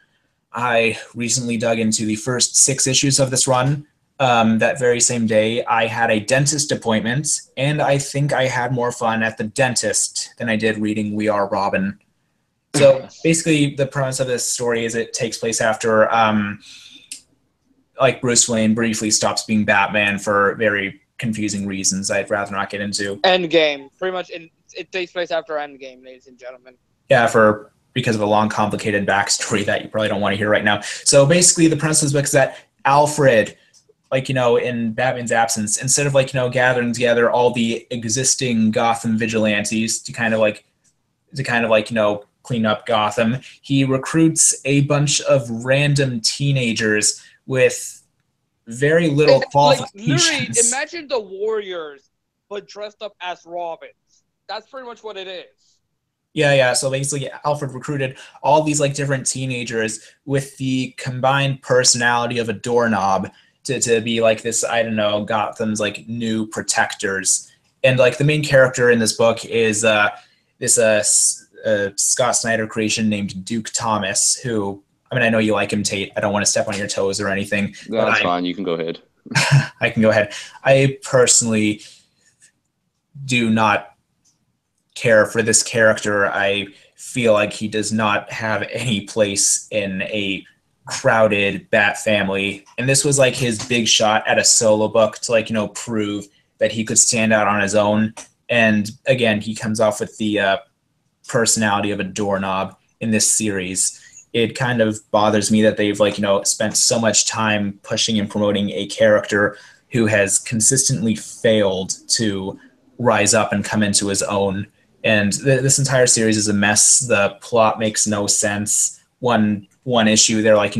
I recently dug into the first 6 issues of this run. That very same day, I had a dentist appointment, and I think I had more fun at the dentist than I did reading We Are Robin. So basically, the premise of this story is it takes place after, Bruce Wayne briefly stops being Batman for very confusing reasons I'd rather not get into. Endgame. Pretty much, it takes place after Endgame, ladies and gentlemen. Yeah, because of a long, complicated backstory that you probably don't want to hear right now. So basically, the premise of the book is that Alfred, in Batman's absence, instead of gathering together all the existing Gotham vigilantes to clean up Gotham. He recruits a bunch of random teenagers with very little Like qualifications. literally, imagine the Warriors, but dressed up as Robins. That's pretty much what it is. Yeah. So basically, Alfred recruited all these like different teenagers with the combined personality of a doorknob to be like this, I don't know, Gotham's like new protectors. And like the main character in this book is this Scott Snyder creation named Duke Thomas, who, I mean, I know you like him, Tate. I don't want to step on your toes or anything. That's fine. You can go ahead. I can go ahead. I personally do not care for this character. I feel like he does not have any place in a crowded Bat family. And this was like his big shot at a solo book to like, prove that he could stand out on his own. And again, he comes off with the personality of a doorknob in this series. It kind of bothers me that they've spent so much time pushing and promoting a character who has consistently failed to rise up and come into his own. And this entire series is a mess. The plot makes no sense. One issue, they're trying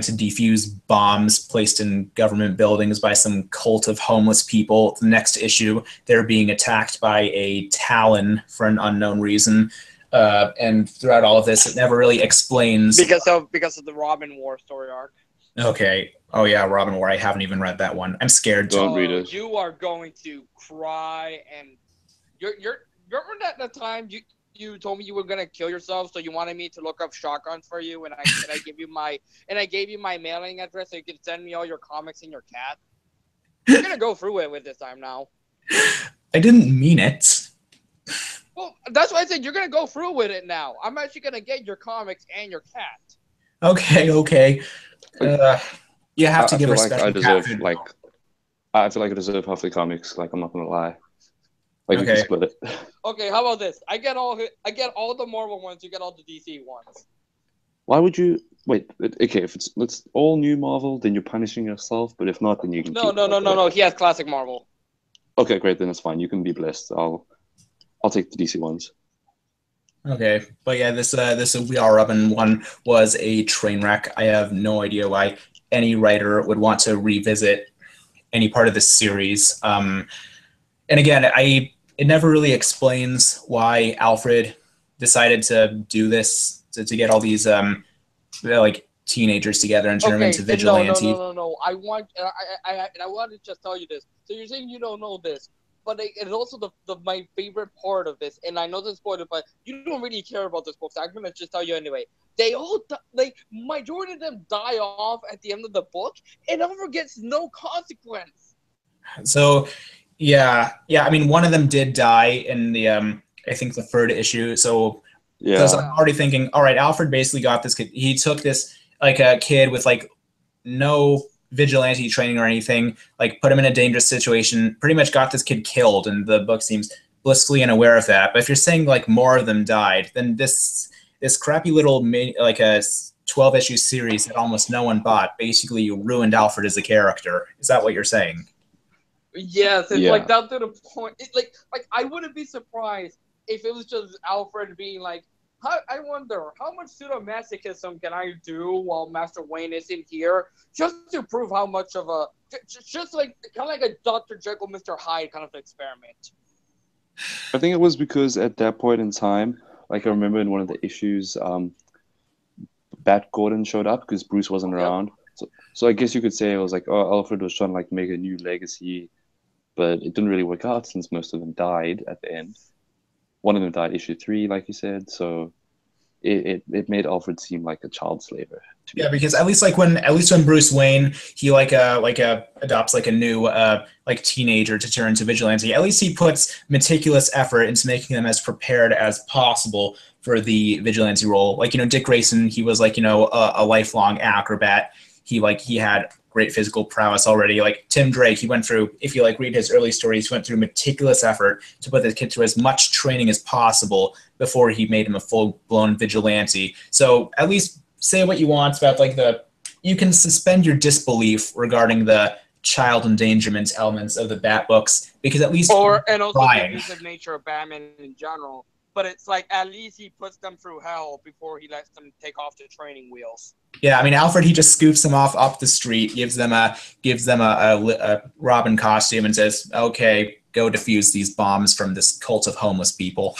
to defuse bombs placed in government buildings by some cult of homeless people. The next issue, they're being attacked by a Talon for an unknown reason. And throughout all of this, it never really explains because of the Robin War story arc. Okay. Oh yeah, Robin War. I haven't even read that one. I'm scared. Don't read it. You are going to cry, and you're remember that the time you told me you were gonna kill yourself, so you wanted me to look up shotguns for you, and I gave you my mailing address so you could send me all your comics and your cat. You're gonna go through it with this time now. I didn't mean it. Well, that's why I said you're gonna go through with it now. I'm actually gonna get your comics and your cat. Okay. You have to give her special cat food. I feel like I deserve half the comics. Like, I'm not gonna lie. Like, we can split it. Okay, how about this? I get all the Marvel ones. You get all the DC ones. Why would you wait? Okay, if it's all new Marvel, then you're punishing yourself. But if not, then you can. No. He has classic Marvel. Okay, great. Then it's fine. You can be blessed. I'll take the DC ones. Okay, but yeah, this We Are Robin one was a train wreck. I have no idea why any writer would want to revisit any part of this series. And again, it never really explains why Alfred decided to do this to get all these teenagers together and turn them into vigilante. No. I want to just tell you this. So you're saying you don't know this, but it's also my favorite part of this, and I know this spoiler, but you don't really care about this book, so I'm gonna just tell you anyway. They all majority of them die off at the end of the book, and Alfred gets no consequence. So, yeah. I mean, one of them did die in the I think the third issue. So, yeah, because I'm already thinking, all right, Alfred basically got this kid. He took this a kid with no vigilante training or anything, put him in a dangerous situation, pretty much got this kid killed, and the book seems blissfully unaware of that. But if you're saying more of them died, then this crappy little a 12-issue series that almost no one bought basically ruined Alfred as a character. Is that what you're saying? Yes, it's down to the point. I wouldn't be surprised if it was just Alfred being I wonder how much pseudomasochism can I do while Master Wayne isn't here, just to prove how much of a kind of like a Dr. Jekyll, Mr. Hyde kind of experiment. I think it was because at that point in time, I remember in one of the issues, Bat Gordon showed up because Bruce wasn't around. So I guess you could say it was Alfred was trying to make a new legacy, but it didn't really work out since most of them died at the end. One of them died issue 3, like you said, so it made Alfred seem like a child slaver. Yeah, because at least when Bruce Wayne he adopts a new teenager to turn into vigilante, at least he puts meticulous effort into making them as prepared as possible for the vigilante role. Dick Grayson, he was a lifelong acrobat. He had great physical prowess already. Tim Drake, he went through, if you read his early stories, he went through meticulous effort to put the kid through as much training as possible before he made him a full-blown vigilante. So at least say what you want about you can suspend your disbelief regarding the child endangerment elements of the Bat books, because at least and also the abusive nature of Batman in general. but it's like at least he puts them through hell before he lets them take off the training wheels. Yeah, I mean Alfred, he just scoops them off up the street, gives them a Robin costume, and says, "Okay, go defuse these bombs from this cult of homeless people."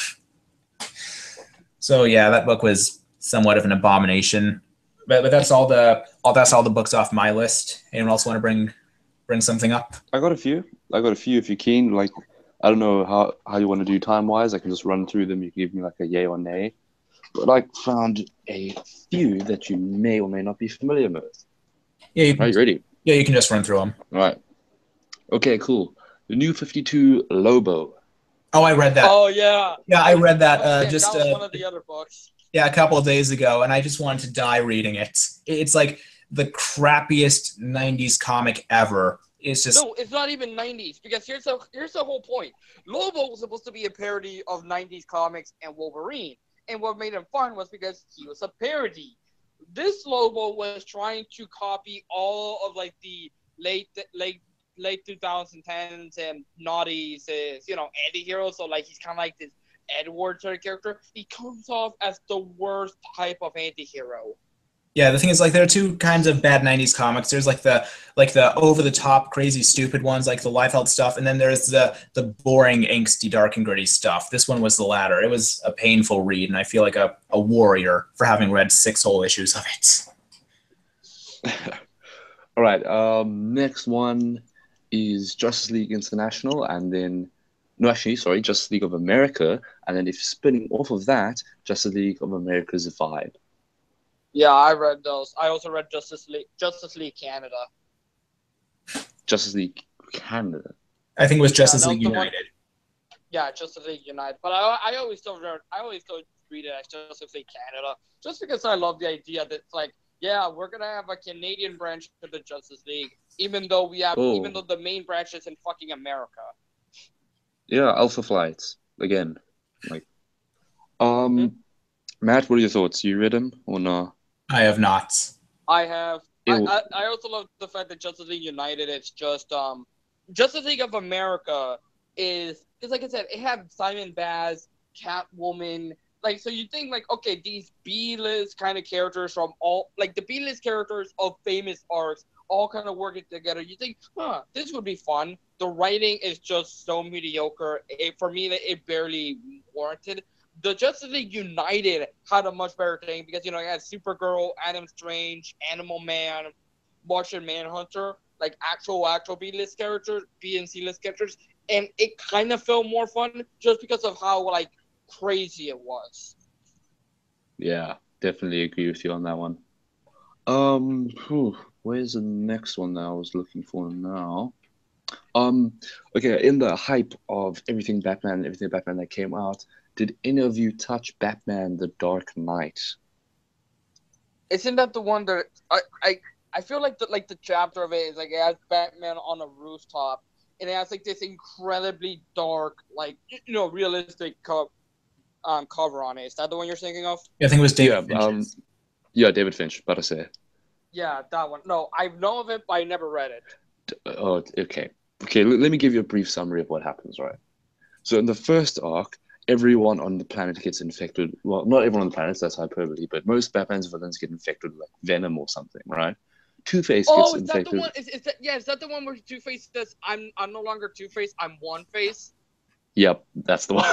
So yeah, that book was somewhat of an abomination. But that's all the books off my list. Anyone else want to bring something up? I got a few. If you're keen. Like, I don't know how you want to do time wise. I can just run through them. You can give me like a yay or nay. But I found a few that you may or may not be familiar with. Yeah, Are you ready? Yeah, you can just run through them. All right. Okay, cool. The New 52 Lobo. Oh, I read that. Oh yeah. Yeah, I read that. That was one of the other books. Yeah, a couple of days ago, and I just wanted to die reading it. It's like the crappiest '90s comic ever. It's just no, it's not even '90s because here's the whole point. Lobo was supposed to be a parody of '90s comics and Wolverine, and what made him fun was because he was a parody. This Lobo was trying to copy all of like the late 2010s and noughties, anti-hero. So like he's kind of like this Edward sort of character. He comes off as the worst type of anti-hero. Yeah, the thing is, like, there are two kinds of bad '90s comics. There's like the over the top, crazy, stupid ones, like the Liefeld stuff, and then there's the boring, angsty, dark and gritty stuff. This one was the latter. It was a painful read, and I feel like a warrior for having read 6 whole issues of it. All right. Next one is Justice League International, and then Justice League of America, and then if spinning off of that, Justice League of America's Vibe. Yeah, I read those. I also read Justice League Canada. Justice League Canada. I think it was Justice League United. Yeah, Justice League United. But I always still read it as Justice League Canada, just because I love the idea that it's like, yeah, we're gonna have a Canadian branch of the Justice League, even though the main branch is in fucking America. Yeah, Alpha Flights again. Like, Matt, what are your thoughts? You read them or not? I have not. I have. I also love the fact that Justice League United, it's just Justice League of America is like I said, it had Simon Baz, Catwoman, like, so you think like, okay, these B-list kind of characters from all, like the B-list characters of famous arcs all kind of working together. You think, this would be fun. The writing is just so mediocre. For me, it barely warranted. The Justice League United had a much better thing because, it had Supergirl, Adam Strange, Animal Man, Martian Manhunter, like actual B-list characters, B and C-list characters, and it kind of felt more fun just because of how, like, crazy it was. Yeah, definitely agree with you on that one. Where's the next one that I was looking for now? Okay, in the hype of everything Batman that came out, did any of you touch Batman: The Dark Knight? Isn't that the one that I feel like the chapter of it is like it has Batman on a rooftop and it has like this incredibly dark, like, realistic cover on it. Is that the one you're thinking of? Yeah, I think it was David Finch. Yeah, David Finch, about to say. Yeah, that one. No, I know of it, but I never read it. Oh, okay. Okay, let me give you a brief summary of what happens, right? So in the first arc, everyone on the planet gets infected. Well, not everyone on the planet, that's hyperbole, but most Batman's villains get infected with like venom or something, right? Two-Face gets infected. Oh, is that the one where Two-Face says, I'm no longer Two-Face, I'm One-Face? Yep, that's the one.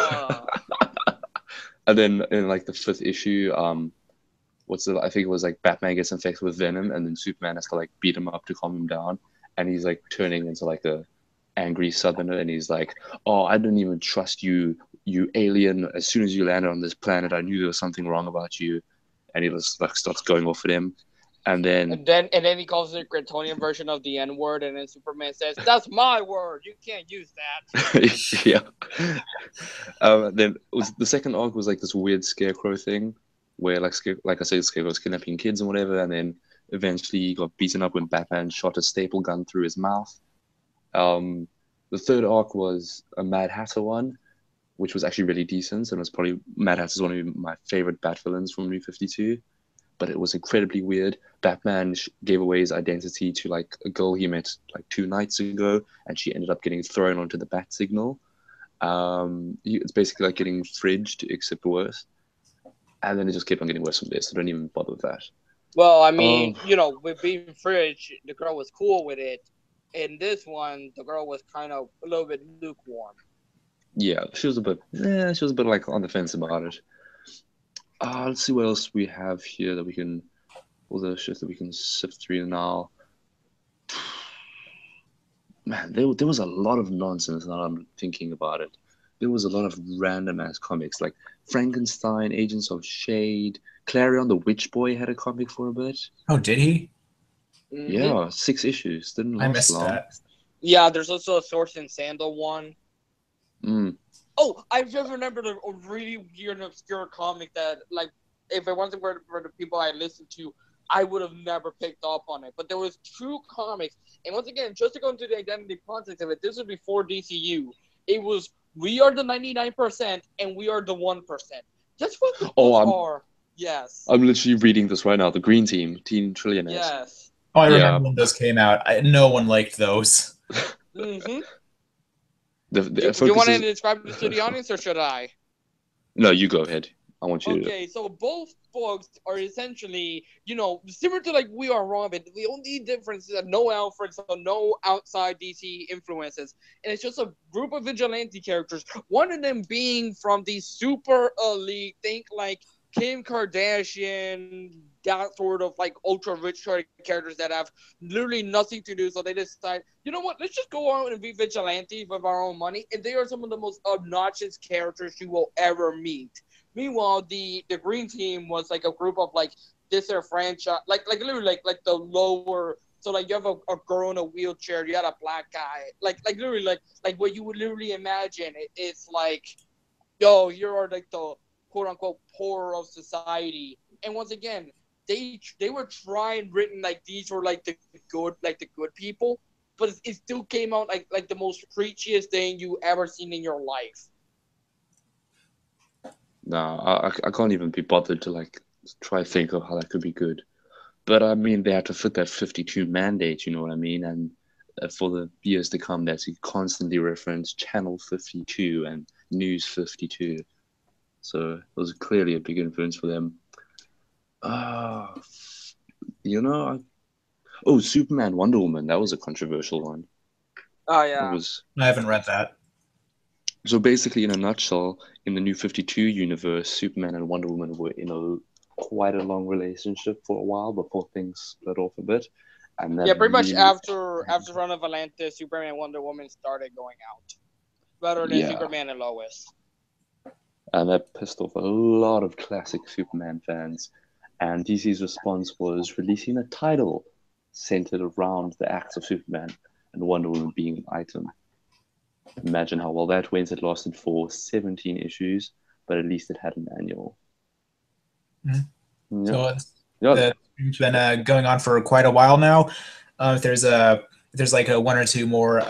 And then in like the 5th issue, I think it was like Batman gets infected with venom, and then Superman has to like beat him up to calm him down, and he's like turning into like a angry Southerner, and he's like, "Oh, I didn't even trust you, you alien. As soon as you landed on this planet, I knew there was something wrong about you," and he just like starts going off at him, and then he calls it a Kryptonian version of the N-word, and then Superman says, "That's my word. You can't use that." Yeah. Then the second arc was like this weird Scarecrow thing, where like I said, Scarecrow's kidnapping kids and whatever, and then eventually he got beaten up when Batman shot a staple gun through his mouth. The third arc was a Mad Hatter one, which was actually really decent, and was probably Mad Hatter's one of my favorite Bat villains from New 52. But it was incredibly weird. Batman gave away his identity to like a girl he met like 2 nights ago, and she ended up getting thrown onto the Bat Signal. It's basically like getting fridged, except worse. And then it just kept on getting worse from there, so don't even bother with that. Well, I mean, with being fridge, the girl was cool with it. In this one, the girl was kind of a little bit lukewarm. Yeah, she was a bit like on the fence about it. Let's see what else we have here that we can, all the shit that we can sift through now. Man, there was a lot of nonsense now I'm thinking about it. There was a lot of random ass comics like Frankenstein, Agents of S.H.I.E.L.D., Clarion the Witch Boy had a comic for a bit. Oh, did he? Mm-hmm. Yeah, 6 issues. Didn't last I missed long. that. Yeah, there's also a Swords and Sandal one. Mm. Oh, I just remembered a really weird and obscure comic that, like, if it wasn't for the people I listened to, I would have never picked up on it. But there was 2 comics, and once again, just to go into the identity politics of it, this was before DCU. It was We Are the 99% and We Are the 1%. That's what the books are. Yes. I'm literally reading this right now. The Green Team, Teen Trillionaires. Yes. Oh, I remember when those came out. No one liked those. Mm-hmm. Do you want to describe this to the audience, or should I? No, you go ahead. I want you to. Okay, so both books are essentially, similar to like We Are Robin. The only difference is that no Alfred, so no outside DC influences. And it's just a group of vigilante characters, one of them being from the super elite, think like Kim Kardashian, that sort of like ultra rich characters that have literally nothing to do. So they decide, you know what, let's just go out and be vigilantes with our own money. And they are some of the most obnoxious characters you will ever meet. Meanwhile, the Green Team was like a group of like disenfranchised, like literally like the lower. So like you have a girl in a wheelchair, you had a black guy, like literally like what you would literally imagine. It's like, yo, you're like the quote unquote poor of society. And once again, they were written like these were like the good people, but it still came out like the most preachiest thing you ever seen in your life. No, I can't even be bothered to like try to think of how that could be good. But I mean, they had to fit that 52 mandate, you know what I mean? And for the years to come, that's constantly reference Channel 52 and News 52. So it was clearly a big influence for them. Superman, Wonder Woman, that was a controversial one. Oh yeah. I haven't read that. So basically, in a nutshell, in the New 52 universe, Superman and Wonder Woman were in quite a long relationship for a while before things split off a bit. And then pretty much after Run of Atlantis, Superman and Wonder Woman started going out, rather than Superman and Lois. And that pissed off a lot of classic Superman fans. And DC's response was releasing a title centered around the acts of Superman and Wonder Woman being an item. Imagine how well that went. It lasted for 17 issues, but at least it had an annual. Mm-hmm. So it's been going on for quite a while now. If there's like a 1 or 2 more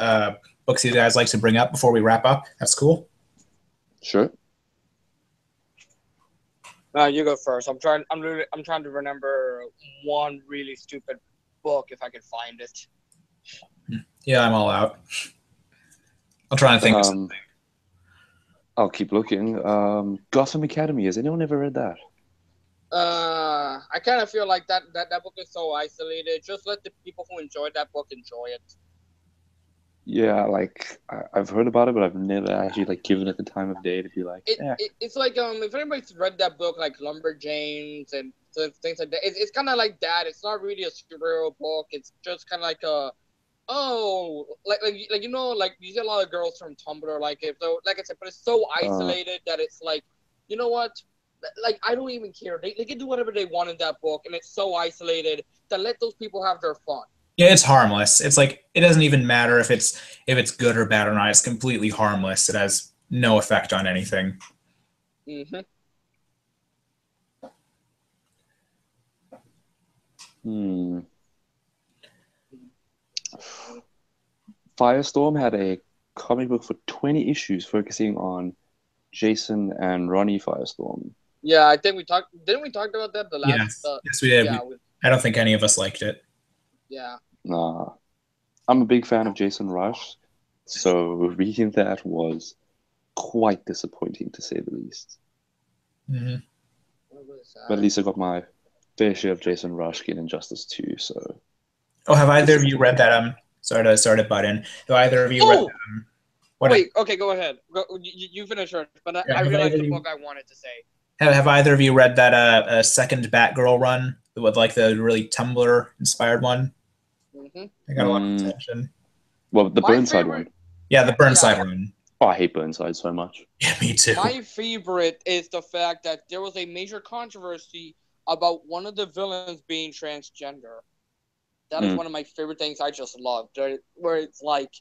books you guys like to bring up before we wrap up, that's cool. Sure. You go first. I'm trying to remember one really stupid book if I can find it. Yeah, I'm all out. I'll try and think of something. I'll keep looking. Gotham Academy. Has anyone ever read that? I kind of feel like that book is so isolated. Just let the people who enjoyed that book enjoy it. Yeah, like I've heard about it, but I've never actually like given it the time of day to be like. It's like if anybody's read that book, like Lumberjanes and things like that, it's kind of like that. It's not really a superhero book. It's just kind of like like you see a lot of girls from Tumblr like it. So like I said, but it's so isolated that it's like, you know what? Like I don't even care. They can do whatever they want in that book, and it's so isolated that let those people have their fun. Yeah, it's harmless. It's like it doesn't even matter if it's good or bad or not. It's completely harmless. It has no effect on anything. Mm-hmm. Firestorm had a comic book for 20 issues focusing on Jason and Ronnie Firestorm. Yeah, I think didn't we talk about that the last? Yes, we did. Yeah, I don't think any of us liked it. Yeah. I'm a big fan of Jason Rush, so reading that was quite disappointing to say the least. Mm-hmm. What was But at that? least I got my fair share of Jason Rushki and Injustice 2. So Oh, have either of you read that? Sorry to butt in. Have either of you read? Oh, What? wait. Okay, go ahead. You finish first. But Yeah, I have realized either the of you- book I wanted to say. Have either of you read that second Batgirl run with like the really Tumblr inspired one? Hmm. I got a lot of attention. well, the My Burnside favorite- one. Yeah, the Burnside run. Oh, I hate Burnside so much. Yeah, me too. My favorite is the fact that there was a major controversy about one of the villains being transgender. That is one of my favorite things I just loved. Where it's like,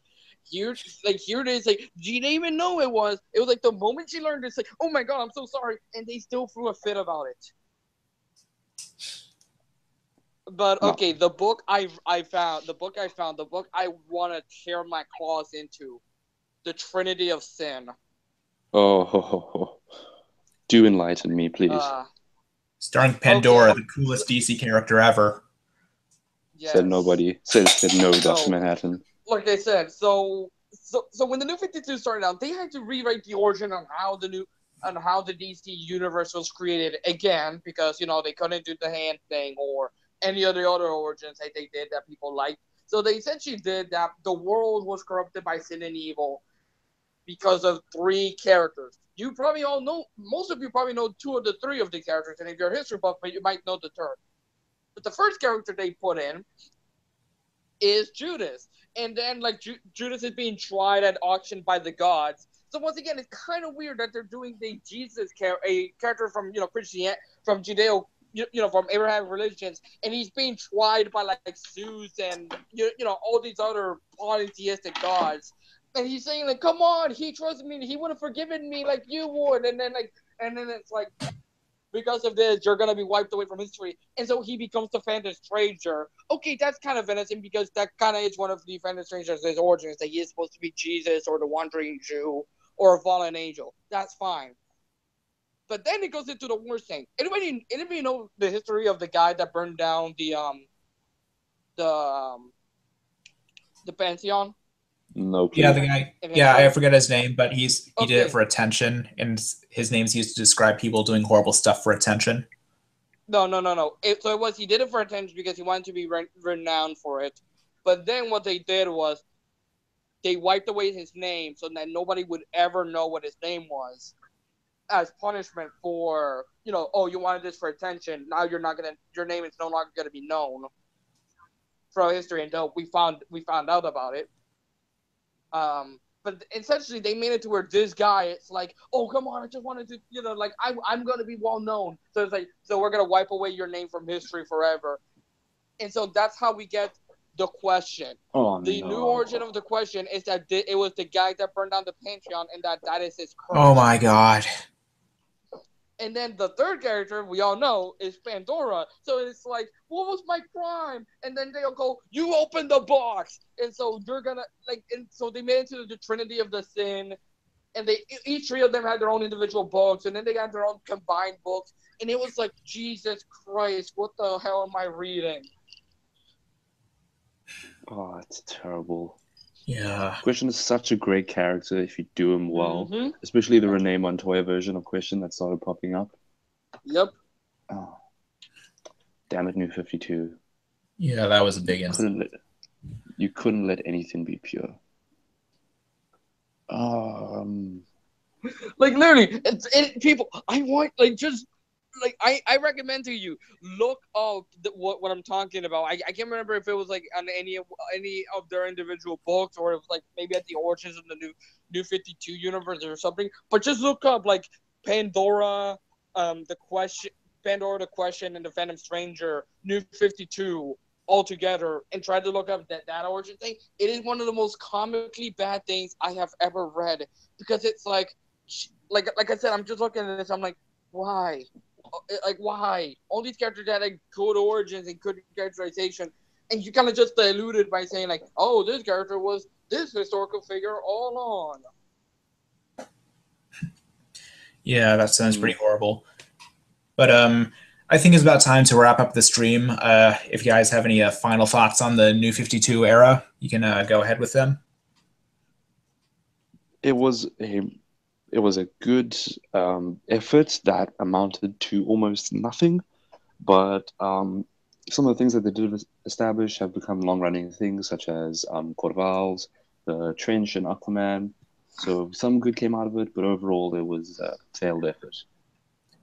here it is. Like, she didn't even know it was. It was like the moment she learned, it's like, oh my god, I'm so sorry, and they still threw a fit about it. But No. okay, the book I want to tear my claws into, the Trinity of Sin. Oh, do enlighten me, please. Starring Pandora, Okay. the coolest DC character ever. Yes. Said nobody. Said no, Dr. Manhattan. Like I said, so when the New 52 started out, they had to rewrite the origin on how the DC universe was created again, because they couldn't do the hand thing or any of the other origins that they did that people liked. So they essentially did that the world was corrupted by sin and evil because of 3 characters. You probably all know, most of you probably know 2 of the 3 of the characters, and if you're a history buff, you might know the third. But the first character they put in is Judas. And then, like, Judas is being tried at auction by the gods. So once again, it's kind of weird that they're doing the Jesus a character from Christianity, from Judeo, from Abrahamic religions, and he's being tried by like Zeus and all these other polytheistic gods. And he's saying like, "Come on, he trusted me. He would have forgiven me like you would." And then it's like, because of this, you're gonna be wiped away from history, and so he becomes the Phantom Stranger. Okay, that's kind of innocent because that kind of is one of the Phantom Stranger's origins, that he is supposed to be Jesus or the Wandering Jew or a fallen angel. That's fine. But then it goes into the worst thing. Anybody know the history of the guy that burned down the Pantheon? No, please. Yeah, the guy. Yeah, I forget his name, but he did it for attention, and his name's used to describe people doing horrible stuff for attention. No. He did it for attention because he wanted to be renowned for it. But then what they did was they wiped away his name so that nobody would ever know what his name was, as punishment for, oh, you wanted this for attention. Now your name is no longer gonna be known throughout history. And we found out about it. But essentially they made it to where this guy, it's like, oh, come on, I just wanted to, I'm going to be well known. So it's like, so we're going to wipe away your name from history forever. And so that's how we get the Question. The new origin of the Question is that it was the guy that burned down the Pantheon, and that is his curse. Oh my god. And then the third character we all know is Pandora. So it's like, what was my crime? And then they'll go, you opened the box. And so you're gonna and so they made it into the Trinity of the Sin. And each 3 of them had their own individual books, and then they got their own combined books. And it was like, Jesus Christ, what the hell am I reading? Oh, it's terrible. Yeah. Question is such a great character if you do him well, especially the Renee Montoya version of Question that started popping up. Yep. Oh, damn it, New 52. Yeah, that was a big incident. You couldn't let anything be pure. Like, literally, people, I want, just, I recommend to you, look up what I'm talking about. I can't remember if it was like on any of their individual books, or it was like maybe at the origins of the New 52 universe or something. But just look up like Pandora, the Question, and the Phantom Stranger, New 52 all together, and try to look up that origin thing. It is one of the most comically bad things I have ever read, because it's like I said, I'm just looking at this, I'm like, why? Like, why? All these characters had like good origins and good characterization, and you kind of just dilute it by saying like, oh, this character was this historical figure all along. Yeah, that sounds pretty horrible. But I think it's about time to wrap up the stream. If you guys have any final thoughts on the New 52 era, you can go ahead with them. It was a it was a good effort that amounted to almost nothing, but some of the things that they did establish have become long-running things, such as Corval's, the Trench, and Aquaman. So some good came out of it, but overall it was a failed effort.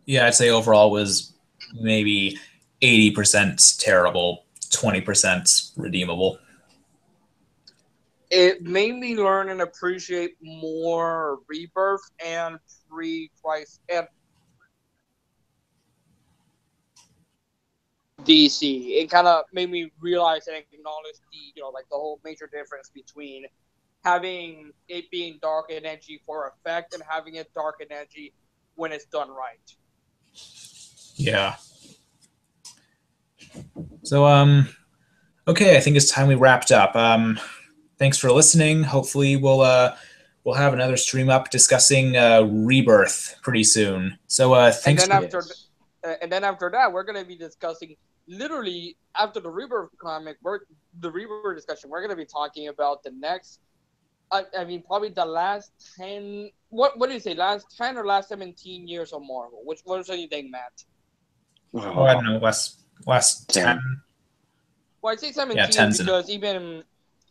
Yeah, I'd say overall was maybe 80% terrible, 20% redeemable. It made me learn and appreciate more Rebirth and pre-Christ and DC. It kind of made me realize and acknowledge like the whole major difference between having it being dark energy for effect and having it dark energy when it's done right. Yeah. So, okay, I think it's time we wrapped up. Thanks for listening. Hopefully we'll have another stream up discussing Rebirth pretty soon. So thanks. And then after that, we're going to be discussing literally after the Rebirth comic, the Rebirth discussion. We're going to be talking about the next. I mean, probably the last 10. What do you say? Last 10 or last 17 years of Marvel? Which one do you think, Matt? Oh, I don't know. Last 10. Well, I say 17 because even.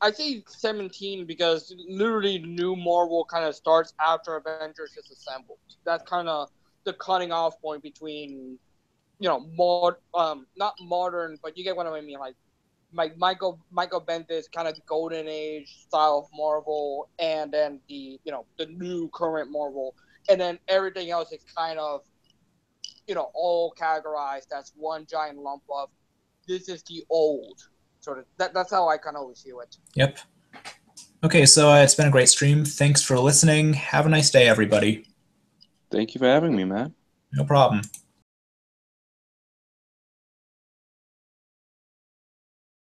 I say 17 because literally new Marvel kind of starts after Avengers is assembled. That's kind of the cutting off point between, not modern, but you get what I mean. Like Michael Bendis kind of golden age style of Marvel, and then the new current Marvel, and then everything else is kind of, all categorized as one giant lump of this is the old. Sort of that's how I kind of always view it. Yep. Okay, so it's been a great stream. Thanks for listening. Have a nice day, everybody. Thank you for having me, Matt. No problem.